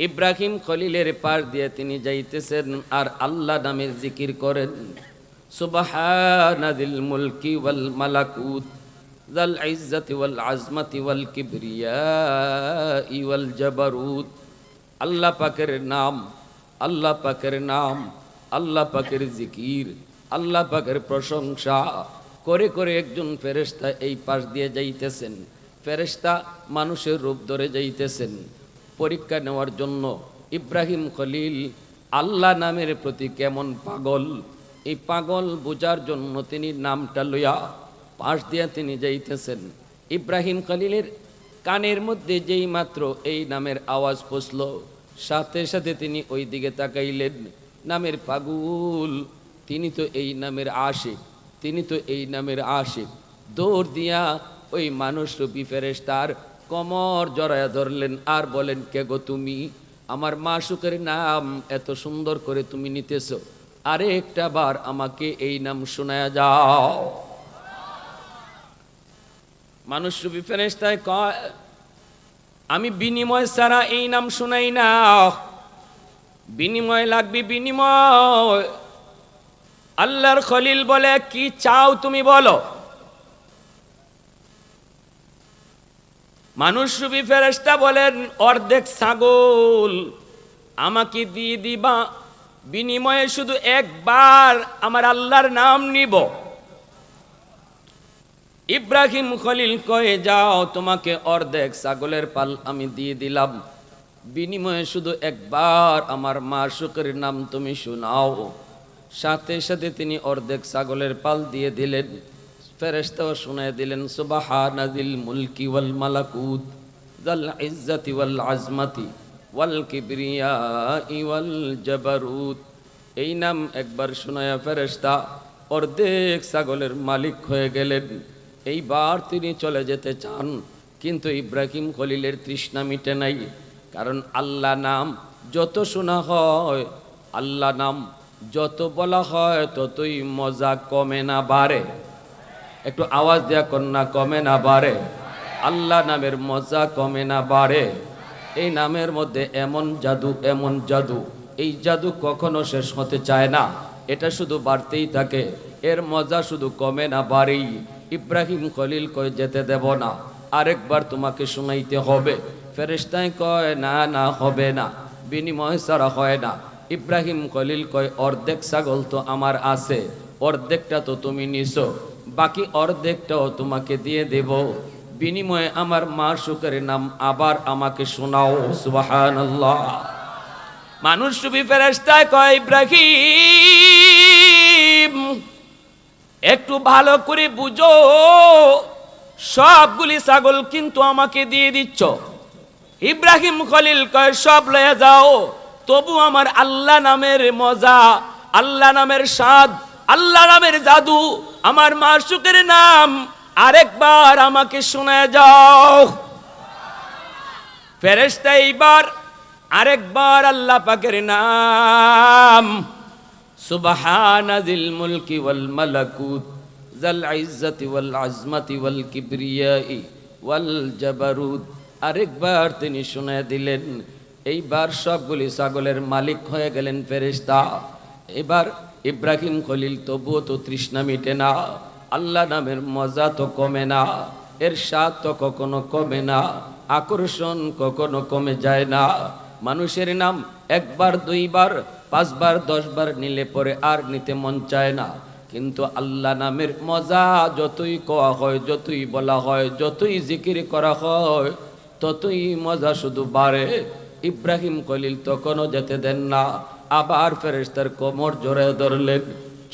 ইব্রাহিম খলিলের পার দিয়ে তিনি যাইতেছেন আর আল্লাহ নামের জিকির করেন। সুবহানাদিল মুলকি ওয়াল মালাকুত যাল ইজ্জতি ওয়াল আজমতি ওয়াল কিবরিয়াই ওয়াল জাবারুত। আল্লাহ পাকের নাম, আল্লাহ পাকের নাম, আল্লাহ পাকের জিকির, আল্লাহ পাকের প্রশংসা করে করে একজন ফেরেশতা এই পাশ দিয়ে যাইতেছেন। ফেরেশতা মানুষের রূপ ধরে যাইতেছেন পরীক্ষা নেওয়ার জন্য। ইব্রাহিম খলিল আল্লাহ নামের প্রতি কেমন পাগল, এই পাগল বোঝার জন্য তিনি নামটা লইয়া পাশ দিয়া তিনি যাইতেছেন। ইব্রাহিম খলিলের কানের মধ্যে যেই মাত্র এই নামের আওয়াজ পৌঁছল, সাথে সাথে তিনি ওই দিকে তাকাইলেন। নামের পাগল, তিনি তো এই নামের আশিক, তিনি তো এই নামের আশিক। দৌড় দিয়া ওই মানুষরূপী ফেরেশতার কমর জড়ায়া ধরলেন আর বলেন, কে গো তুমি? আমার মাশউকের নাম এত সুন্দর করে তুমি নিতেছো, আরে একটা বার আমাকে এই নাম শোনায়া যাও। মানুষরূপী ফেরেশতায় কয়, আমি বিনিময় ছাড়া এই নাম শোনাই না। বিনিময় লাগবে, বিনিময়। আল্লাহর খলিল বলে, কি চাও তুমি বলো। মানুষরূপী ফেরেশতা বলেন, অর্ধেক ছাগল আমাকে দিয়ে দিবা, বিনিময়ে শুধু একবার আমার আল্লাহর নাম নিব। ইব্রাহিম খলিল কয়ে, যাও, তোমাকে অর্ধেক ছাগলের পাল আমি দিয়ে দিলাম, বিনিময়ে শুধু একবার আমার মাশউকের নাম তুমি শোনাও। সাথে সাথে তিনি অর্ধেক ছাগলের পাল দিয়ে দিলেন। ফেরেশতাও শুনায় দিলেন, সুবহানাজিল মুলকি ওয়াল মালাকুত যাল ইজ্জতি ওয়াল আজমাতি ওয়াল কিবরিয়াই ওয়াল জাবারুত। এই নাম একবার শোনায়া ফেরেশতা অর্ধেক ছাগলের মালিক হয়ে গেলেন। এইবার তিনি চলে যেতে চান, কিন্তু ইব্রাহিম খলিলের তৃষ্ণা মিটে নাই। কারণ আল্লাহ নাম যত শোনা হয়, আল্লাহ নাম যত বলা হয়, ততই মজা কমে না বাড়ে। একটু আওয়াজ দেয়া কন্যা, কমে না বাড়ে। আল্লাহ নামের মজা কমে না বাড়ে। এই নামের মধ্যে এমন জাদু, এমন জাদু, এই জাদু কখনো শেষ হতে চায় না, এটা শুধু বাড়তেই থাকে, এর মজা শুধু কমে না বাড়েই। ইব্রাহিম খলিল কয়, যেতে দেব না, আরেকবার তোমাকে শুনাইতে হবে। ফেরেশতায় কয়, না না, হবে না, বিনিময় ছাড়া হয় না। ইব্রাহিম খলিল কয়, অর্ধেক ছাগল তো আমার আছে, অর্ধেকটা তো তুমি নিছো, বাকি অর্ধেকটাও তোমাকে দিয়ে দেব, বিনিময়ে আমার মাশউকের নাম আবার আমাকে শোনাও। সুবহানাল্লাহ। মানুষরূপী ফেরেশতায় কয়, ইব্রাহিম একটু ভালো করে বুঝো, সবগুলি ছাগল কিন্তু আমাকে দিয়ে দিচ্ছ। ইব্রাহিম খলিল কয়, সব লয়ে যাও, তবু আমার আল্লাহ নামের মজা, আল্লাহ নামের স্বাদ, আল্লাহ নামের জাদু, আমার মাশউকের নাম আরেকবার আমাকে শোনায় যাও। ফেরেশতা এইবার আরেকবার আল্লাহ পাকের নাম, সুবহানাজিল মুলকি ওয়াল মালাকুত যাল ইজ্জতি ওয়াল আজমাতি ওয়াল কিবরিয়াই ওয়াল জাবারুত, আরেকবার তিনি শুনায় দিলেন। এইবার সবগুলি ছাগলের মালিক হয়ে গেলেন ফেরেশতা। এবার ইব্রাহিম খলিল তবুও তো তৃষ্ণা মিটে না, আল্লাহ নামের মজা তো কমে না, এর স্বাদ তো কখনো কমে না, আকর্ষণ কখনো কমে যায় না। মানুষের নাম একবার, দুইবার, পাঁচবার, 10 বার নিলে পরে আর নিতে মন চায় না, কিন্তু আল্লাহ নামের মজা যতই কোয়া হয়, যতই বলা হয়, যতই জিকির করা হয়, ততই মজা শুধু বাড়ে। ইব্রাহিম খলিল তখনও যেতে দেন না, আবার ফেরেশতার কোমর জড়ায় ধরলেন।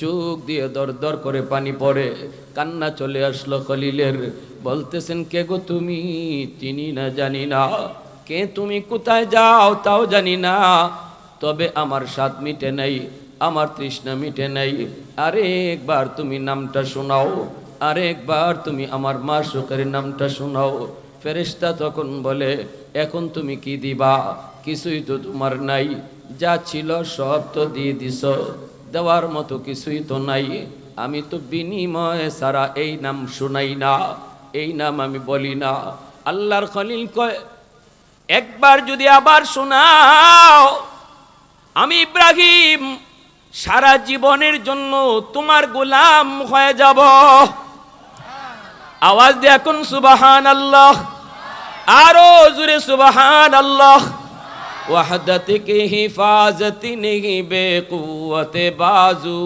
চোখ দিয়ে দর দর করে পানি পড়ে, কান্না চলে আসলো খলিলের। বলতেছেন, কে গো তুমি? চিনি না, জানি না। কে তুমি? কোথায় যাও তাও জানি না। তবে আমার স্বাদ মিটে নাই, আমার তৃষ্ণা মিটে নাই, আরেকবার তুমি নামটা শোনাও, আরেকবার তুমি আমার মাশউকের নামটা শোনাও। ফেরেশতা তখন বলে, এখন তুমি কি দিবা? কিছুই তো তোমার নাই, যা ছিল সব তো দিয়ে দিছ, দেওয়ার মতো কিছুই তো নাই। আমি তো বিনিময় ছাড়া এই নাম শোনাই না, এই নাম আমি বলি না। আল্লাহর খলিল কয়, একবার যদি আবার শোনাও, আমি ইব্রাহিম সারা জীবনের জন্য তোমার গোলাম হয়ে যাব। আওয়াজ দিয়ে এখন সুবহানাল্লাহ, আরো জোরে সুবহানাল্লাহ। ওয়াহদাতি কি হিফাজতি নেহি বেকুওয়াতে বাজু,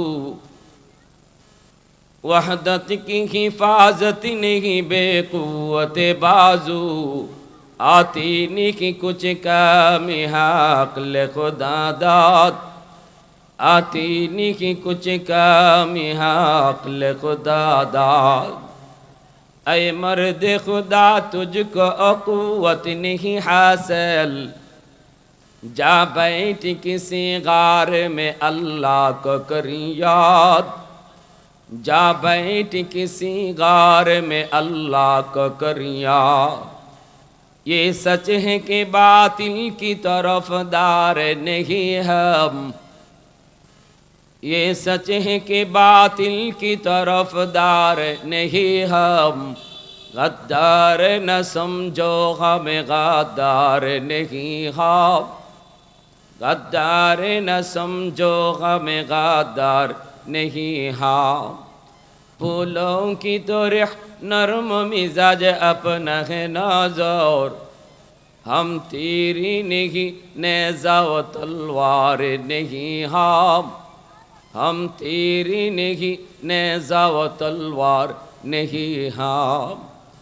ওয়াহদাতি কি হিফাজতি নেহি বেকুওয়াতে বাজু, आती नी की कुछ कामी हक ले खुदा दात, आती नी की कुछ कामी हक ले खुदा दात। ऐ मर्द खुदा तुझको अक़ुव्वत नहीं हासिल, जा बैठ किसी गार में अल्लाह को करी याद, जा बैठ किसी गार में अल्लाह को करिया, ये सच है कि बातिल की तरफदार नहीं हम, ये सच है कि बातिल की तरफदार नहीं हम, गद्दार न समझो हमें गद्दार नहीं हम, गद्दार न समझो हमें गद्दार नहीं हम। फूलों की तरह नरम मिजाज अपना है नजर, हम तेरी नहीं नेज़ा व तलवार नहीं हम तेरी नहीं नेज़ा व तलवार नहीं हम।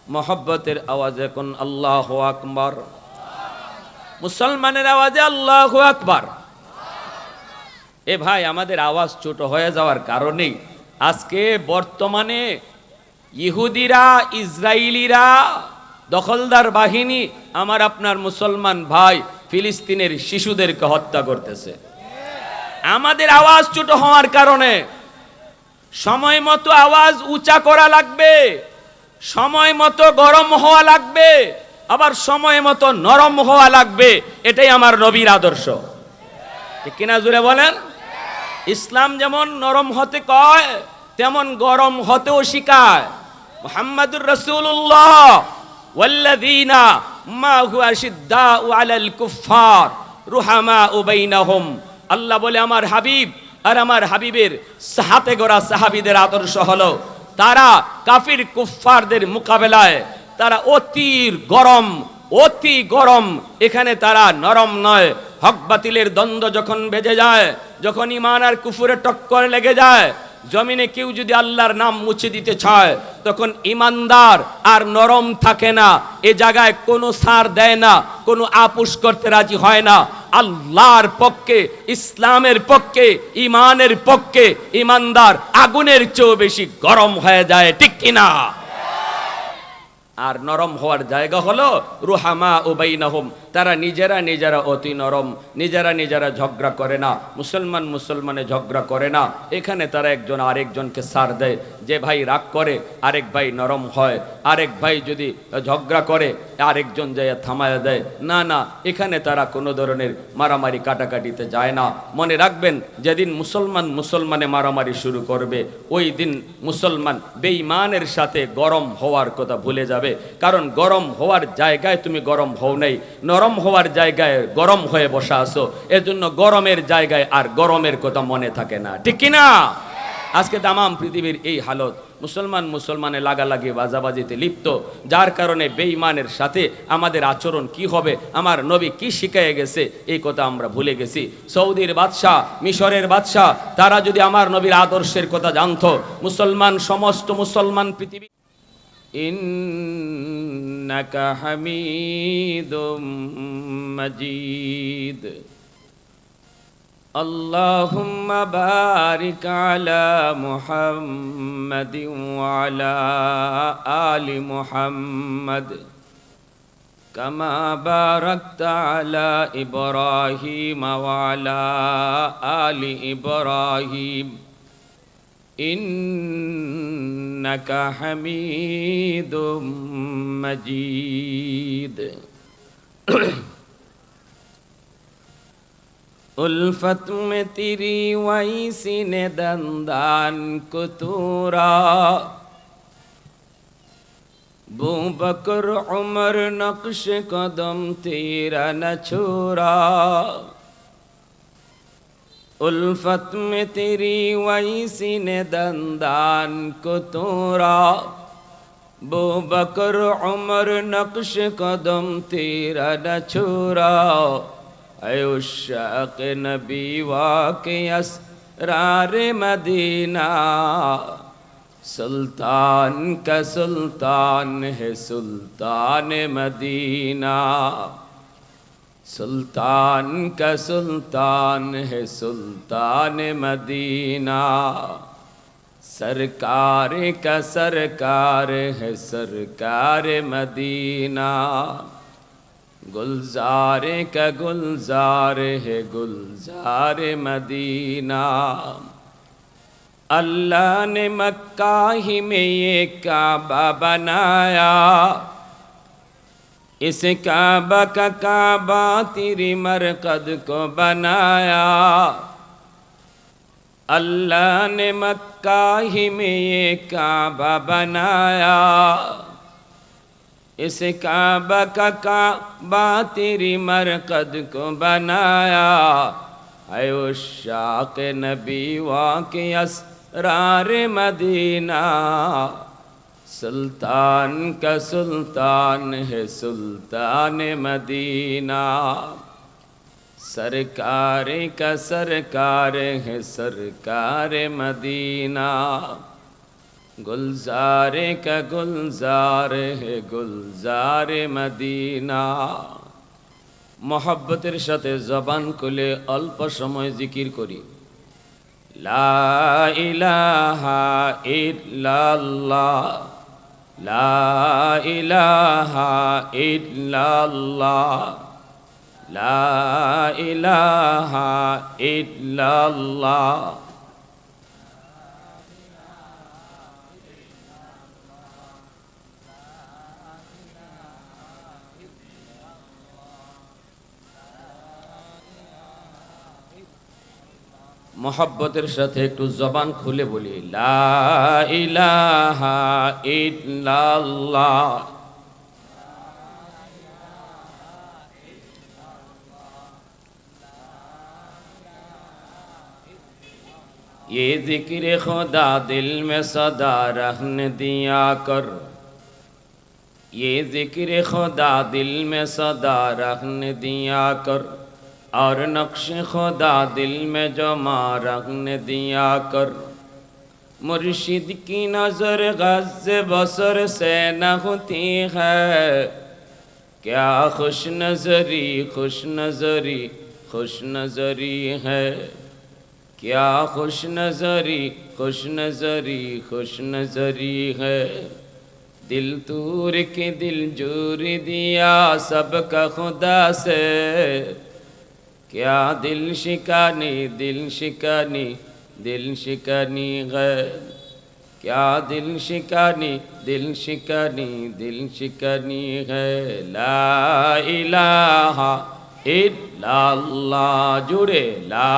मोहब्बतेर आवाज़े कुन अल्लाहु আকবার, মুসলমানের আওয়াজে আল্লাহু আকবার। এ ভাই, আমাদের আওয়াজ ছোট হয়ে যাওয়ার কারণেই আজকে বর্তমানে ইহুদিরা, ইসরায়েলিরা, দখলদার বাহিনী আমার আপনার মুসলমান ভাই ফিলিস্তিনের শিশুদেরকে হত্যা করতেছে। আমাদের আওয়াজ ছোট হওয়ার কারণে সময় মতো আওয়াজ উঁচা করা লাগবে, সময় মতো গরম হওয়া লাগবে, আবার সময় মতো নরম হওয়া লাগবে। এটাই আমার নবীর আদর্শ, ঠিক কিনা জুড়ে বলেন? ইসলাম যেমন নরম হতে কয় তেমন গরম হতেও শিখায়। মুহাম্মাদুর রাসূলুল্লাহ ওয়াল্লাযীনা মাহু আশিদ্দাউ আলাল কুফফার রুহামাউ বাইনাহুম, আল্লাহ বলে আমার হাবিব আর আমার হাবিবের সাহাতে গোরা সাহাবীদের আদর্শ হলো তারা কাফির কুফফারদের মোকাবেলায় তারা অতি গরম, এখানে তারা নরম নয়। হক বাতিলের দ্বন্দ্ব যখন বেজে যায়, যখন ঈমান আর কুফুরের টক্কর লেগে যায়, জমিনে কেউ যদি আল্লাহর নাম মুছে দিতে চায় তখন ঈমানদার আর নরম থাকে না, এ জায়গায় কোনো ছাড় দেয় না, কোনো আপোষ করতে রাজি হয় না। আল্লাহর পক্ষে, ইসলামের পক্ষে, ঈমানের পক্ষে ঈমানদার আগুনের চেয়েও বেশি গরম হয়ে যায়, ঠিক কিনা? আর নরম হওয়ার জায়গা হলো রুহামা ও বাইনাহুম, তারা নিজেরা অতি নরম, নিজেরা ঝগড়া করে না, মুসলমানে ঝগড়া করে না। এখানে তারা একজন আরেকজনকে সার দেয়, যে ভাই রাগ করে আরেক ভাই নরম হয়, আরেক ভাই যদি ঝগড়া করে আরেকজন যায় থামায় দেয়। না, এখানে তারা কোনো ধরনের মারামারি কাটাকাটিতে যায় না। মনে রাখবেন, যেদিন মুসলমানে মারামারি শুরু করবে ওই দিন মুসলমান বেঈমানের সাথে গরম হওয়ার কথা ভুলে যাবে। কারণ গরম হওয়ার জায়গায় তুমি গরম হও নাই, নরম হওয়ার জায়গায় গরম হয়ে বসা আছো, এজন্য গরমের জায়গায় আর গরমের কথা মনে থাকে না, ঠিক কিনা? আজকে তামাম পৃথিবীর এই হালত, মুসলমানে লাগালাগি বাজাবাজিতে লিপ্ত, যার কারণে বেঈমানের সাথে আমাদের আচরণ কি হবে, আমার নবী কি শিখিয়ে গেছে এই কথা আমরা ভুলে গেছি। সৌদির বাদশাহ, মিশরের বাদশাহ, তারা যদি আমার নবীর আদর্শের কথা জানতো, সমস্ত মুসলমান পৃথিবী ইন্নাকা হামিদুম মাজিদ, আল্লাহুম্মা বারিক আলা মুহাম্মাদিন ওয়া আলা আলি মুহাম্মাদ কামা বারাকতা আলা ইব্রাহিম ওয়া আলা আলি ইব্রাহিম ইন্নাকা হামিদুম মাজিদ। उल्फत में तेरी वही सीने दंदान को तूरा, बू बकर उमर नक्श कदम तेरा न छोरा। उल्फत में तेरी वही सीने दंदान को तूरा, बू बकर उमर नक्श कदम तेरा न छोरा। उशाक़ नबी वाक़े असरार मदीना, सुल्तान का सुल्तान है सुल्तान मदीना, सुल्तान का सुल्तान है सुल्तान मदीना। सरकार का सरकार है सरकार मदीना, गुलजार का गुलजार है गुलजार मदीना। अल्लाह ने मक्का ही में ये काबा बनाया, इस काबा का काबा तेरी मरकद को बनाया। अल्लाह ने मक्का ही में ये काबा बनाया, इस काबा का काबा तेरी मरकद को बनाया। है उशाक़ नबी वाक़े असरार मदीना, सुल्तान का सुल्तान है सुल्तान मदीना। सरकार का सरकार है सरकार मदीना, गुलजार का गुलजार है गुलजार मदीना। मोहब्बतेर साथे जबान खुले अल्प समय जिकिर करी ला इलाहा इल्लाल्लाह, ला इलाहा इल्लाल्लाह, ला इलाहा इल्लाल्लाह। मोहब्बतेर साथे एकटू जबान खुले बोली ला इलाहा इल्लाल्लाह। ये जिक्र खुदा दिल में सदा रहने दिया कर, ये जिक्र खुदा दिल में सदा रहने दिया कर, और नक्श खुदा दिल में जमा रखने दिया कर। मुर्शिद की नज़र गज़ बसर से न होती है, क्या खुश नज़री खुश नज़री खुश नज़री है, क्या खुश नज़री खुश नज़री खुश नज़री है। दिल तूर के दिल जोर दिया सबका खुदा से, क्या दिल शिकानी दिल शिकानी दिल शिकानी है, क्या दिल शिकानी दिल शिकानी दिल शिकानी है। ला इलाहा इल्लल्लाह जुड़े ला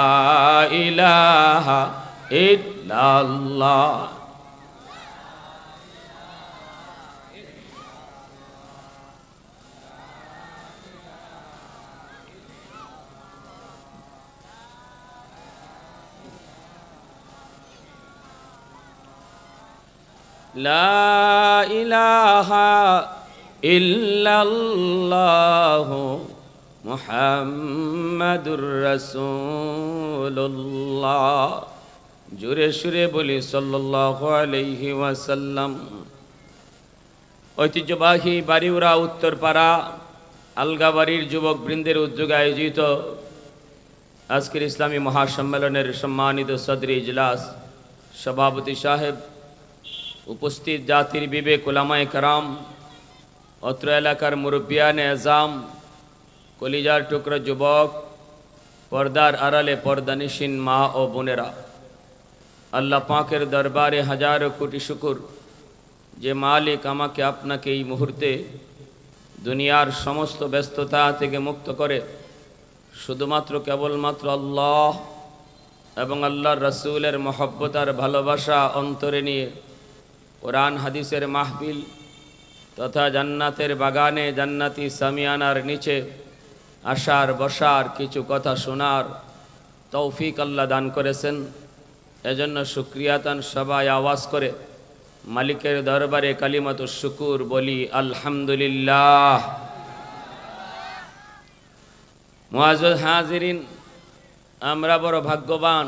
इलाहा इल्लल्लाह। ला इलाहा इल्लल्लाह मुहम्मदुर रसूलुल्लाह। जुरे सुरे बोली सल्लल्लाहु अलैहि वसल्लम। ঐতিহ্যবাহী বাড়িউড়া উত্তরপাড়া আলগাবাড়ির যুবক বৃন্দের উদ্যোগে আয়োজিত আজকের ইসলামী মহাসম্মেলনের সম্মানিত সদর ইজলাস সভাপতি সাহেব, উপস্থিত জাতির বিবেক উলামায়ে কেরাম, অত্র এলাকার মুরব্বিয়ানে আযাম, কলিজার টুকরা যুবক, পর্দার আড়ালে পর্দানিশীন মা ও বোনেরা, আল্লাহ পাকের দরবারে হাজারো কোটি শুকর যে মালিক আমাকে আপনাকে এই মুহূর্তে দুনিয়ার সমস্ত ব্যস্ততা থেকে মুক্ত করে শুধুমাত্র কেবলমাত্র আল্লাহ এবং আল্লাহর রাসূলের মহব্বত আর ভালোবাসা অন্তরে নিয়ে কোরআন হাদিসের মাহফিল তথা জান্নাতের বাগানে জান্নাতি সামিয়ানার নিচে আসার বসার কিছু কথা শোনার তৌফিক আল্লাহ দান করেছেন। এজন্য শুকরিয়াতান সবাই আওয়াজ করে মালিকের দরবারে কালিমাতুশ শুকুর বলি আলহামদুলিল্লাহ। মুআজ্জাজ হাজিরিন, আমরা বড় ভাগ্যবান,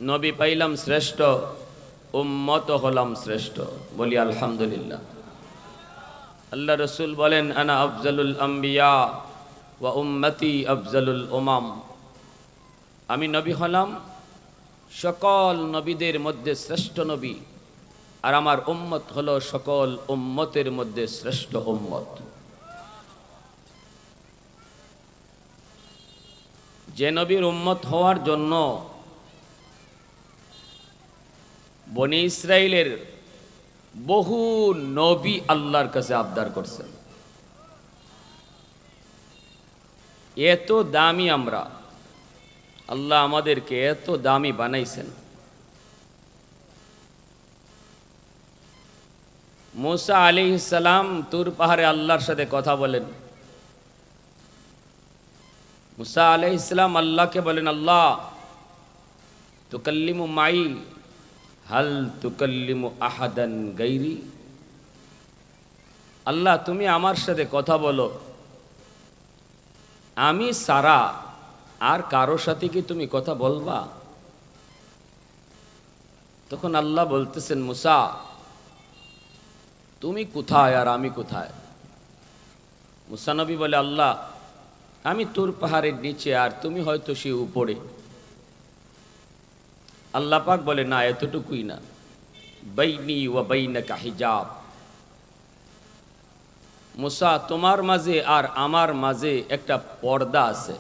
নবী পাইলাম শ্রেষ্ঠ, উম্মত হলাম শ্রেষ্ঠ, বলি আলহামদুলিল্লাহ। আল্লাহ রসুল বলেন আনা আফজালুল আম্বিয়া ওয়া উম্মতি আফজালুল উমাম। আমি নবী হলাম সকল নবীদের মধ্যে শ্রেষ্ঠ নবী, আর আমার উম্মত হলো সকল উম্মতের মধ্যে শ্রেষ্ঠ উম্মত। যে নবীর উম্মত হওয়ার জন্য বনি ইসরাইলের বহু নবী আল্লাহর কাছে আবদার করছেন, এত দামি আমরা, আল্লাহ আমাদেরকে এত দামি বানাইছেন। মুসা আলাইহিস সালাম তুর পাহাড়ে আল্লাহর সাথে কথা বলেন। মুসা আলাইহিস সালাম আল্লাহকে বলেন, আল্লাহ তুকাল্লিমু মাই হাল তুকাল্লিমু আহাদান গাইরি। আল্লাহ তুমি আমার সাথে কথা বলো, আমি সারা আর কারো সাথে কি তুমি কথা বলবা? তখন আল্লাহ বলতেছেন, মুসা তুমি কোথায় আর আমি কোথায়? মুসা নবী বলে, আল্লাহ আমি তুর পাহাড়ের নিচে আর তুমি হয়তো সে উপরে। আল্লাহ পাক বলে, না এতটুকুই না, বাইনি ওয়া বাইনাকা হিজাব। মুসা তোমার মাঝে আর আমার মাঝে একটা পর্দা আছে।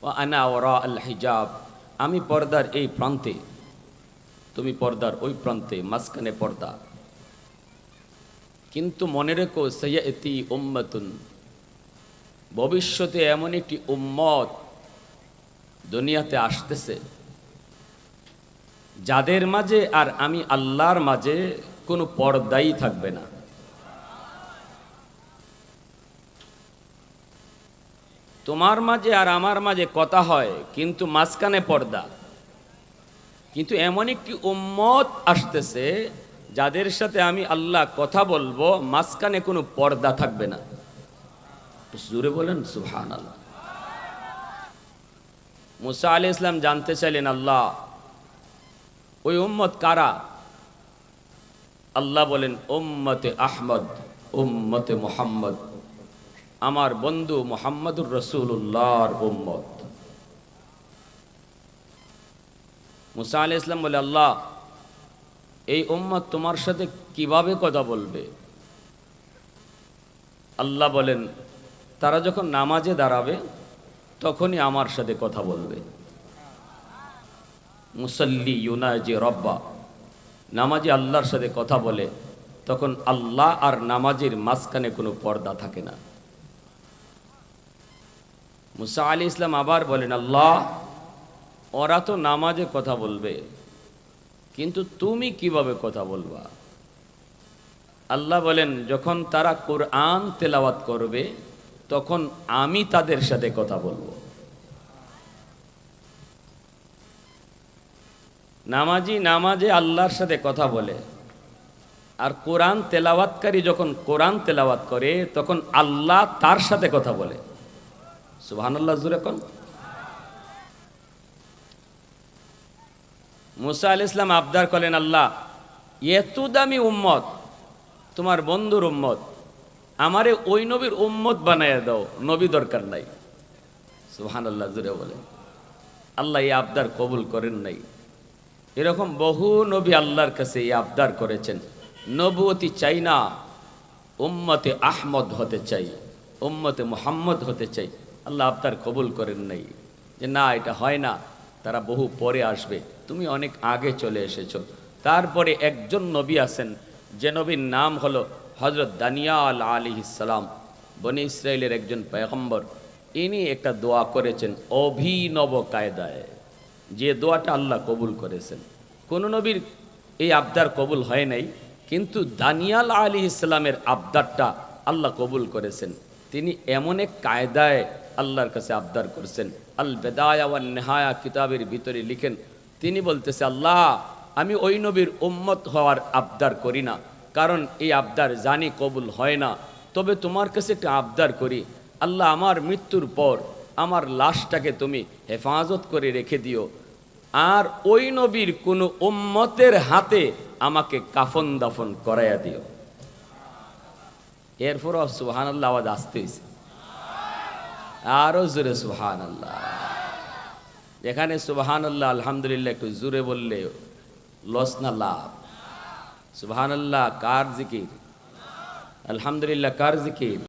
ওয়া আনা ওয়ারা আল হিজাব, আমি পর্দার এই প্রান্তে, তুমি পর্দার ওই প্রান্তে, মাঝখানে পর্দা। কিন্তু মনে রেখো, সায়াতি উম্মাতুন, ভবিষ্যতে এমন একটি উম্মত দুনিয়াতে আসতেছে যাদের মাঝে আর আমি আল্লাহর মাঝে কোনো পর্দাই থাকবে না। তোমার মাঝে আর আমার মাঝে কথা হয় কিন্তু মাঝখানে পর্দা। কিন্তু এমন একটি উম্মত আসতেছে যাদের সাথে আমি আল্লাহ কথা বলবো, মাঝখানে কোনো পর্দা থাকবে না। জোরে বলেন সুবহানাল্লাহ। মুসা আলাইহিস সালাম জানতে চাইলেন, আল্লাহ ওই উম্মত কারা? আল্লাহ বলেন, উম্মতে আহমদ, উম্মতে মুহাম্মদ, আমার বন্ধু মুহাম্মদুর রাসূলুল্লাহর উম্মত। মুসা আলাইহিস সালাম বলে, আল্লাহ এই উম্মত তোমার সাথে কিভাবে কথা বলবে? আল্লাহ বলেন, তারা যখন নামাজে দাঁড়াবে তখনই আমার সাথে কথা বলবে। মুসাল্লি ইউনাজি রব্বা, নামাজি আল্লাহর সাথে কথা বলে, তখন আল্লাহ আর নামাজের মাঝখানে কোনো পর্দা থাকে না। মুসা আলাইহিস সালাম আবার বলেন, আল্লাহ ওরা তো নামাজে কথা বলবে, কিন্তু তুমি কিভাবে কথা বলবা? আল্লাহ বলেন, যখন তারা কোরআন তেলাওয়াত করবে তখন আমি তাদের সাথে কথা বলবো। নামাজি নামাজে আল্লাহর সাথে কথা বলে, আর কোরআন তেলাওয়াতকারী যখন কোরআন তেলাওয়াত করে তখন আল্লাহ তার সাথে কথা বলে। সুবহানাল্লাহ জোরে কোন। মুসা আলাইহিস সালাম আবদার করলেন, আল্লাহ এত দামি উম্মত, তোমার বন্ধুর উম্মত, আমারে ওই নবীর উম্মত বানাইয়া দাও, নবী দরকার নাই। সুবহানাল্লাহ জোরে বলেন। আল্লাহ এই আবদার কবুল করেন নাই। এরকম বহু নবী আল্লাহর কাছে এই আবদার করেছেন, নবুয়তি চাই না, উম্মতে আহমদ হতে চাই, উম্মতে মুহাম্মদ হতে চাই। আল্লাহ আবদার কবুল করেন নাই, যে না এটা হয় না, তারা বহু পরে আসবে, তুমি অনেক আগে চলে এসেছো। তারপরে একজন নবী আছেন, যে নবীর নাম হলো হযরত দানিয়াল আলাইহিস সালাম, বনি ইসরাইলের একজন পয়গম্বর। ইনি একটা দোয়া করেছেন অভিনব কায়দায়, যে দোয়াটা আল্লাহ কবুল করেছেন। কোন নবীর এই আবদার কবুল হয় নাই, কিন্তু দানিয়াল আলাইহিস সালামের আবদারটা আল্লাহ কবুল করেছেন। তিনি এমন এক কায়দায় আল্লাহর কাছে আবদার করেছেন। আল বেদায়া ওয়ান নেহায়া কিতাবের ভিতরে লিখেন, তিনি বলতেছে, আল্লাহ আমি ওই নবীর উম্মত হওয়ার আবদার করি না, কারণ এই আবদার জানি কবুল হয় না। তবে তোমার কাছে একটা আবদার করি, আল্লাহ আমার মৃত্যুর পর আমার লাশটাকে তুমি হেফাজত করে রেখে দিও, আর ওই নবীর কোনো উম্মতের হাতে আমাকে কাফন দাফন করাইয়া দিও। এরপর সুবহানাল্লাহ আওয়াজ আসতে হয়েছে, আরো জোরে সুবহানাল্লাহ। এখানে সুবহানাল্লাহ আলহামদুলিল্লাহ একটু জোরে বললে লস না লাভ? সুবহানাল্লাহ কার জিকির, আলহামদুলিল্লাহ কার জিকির?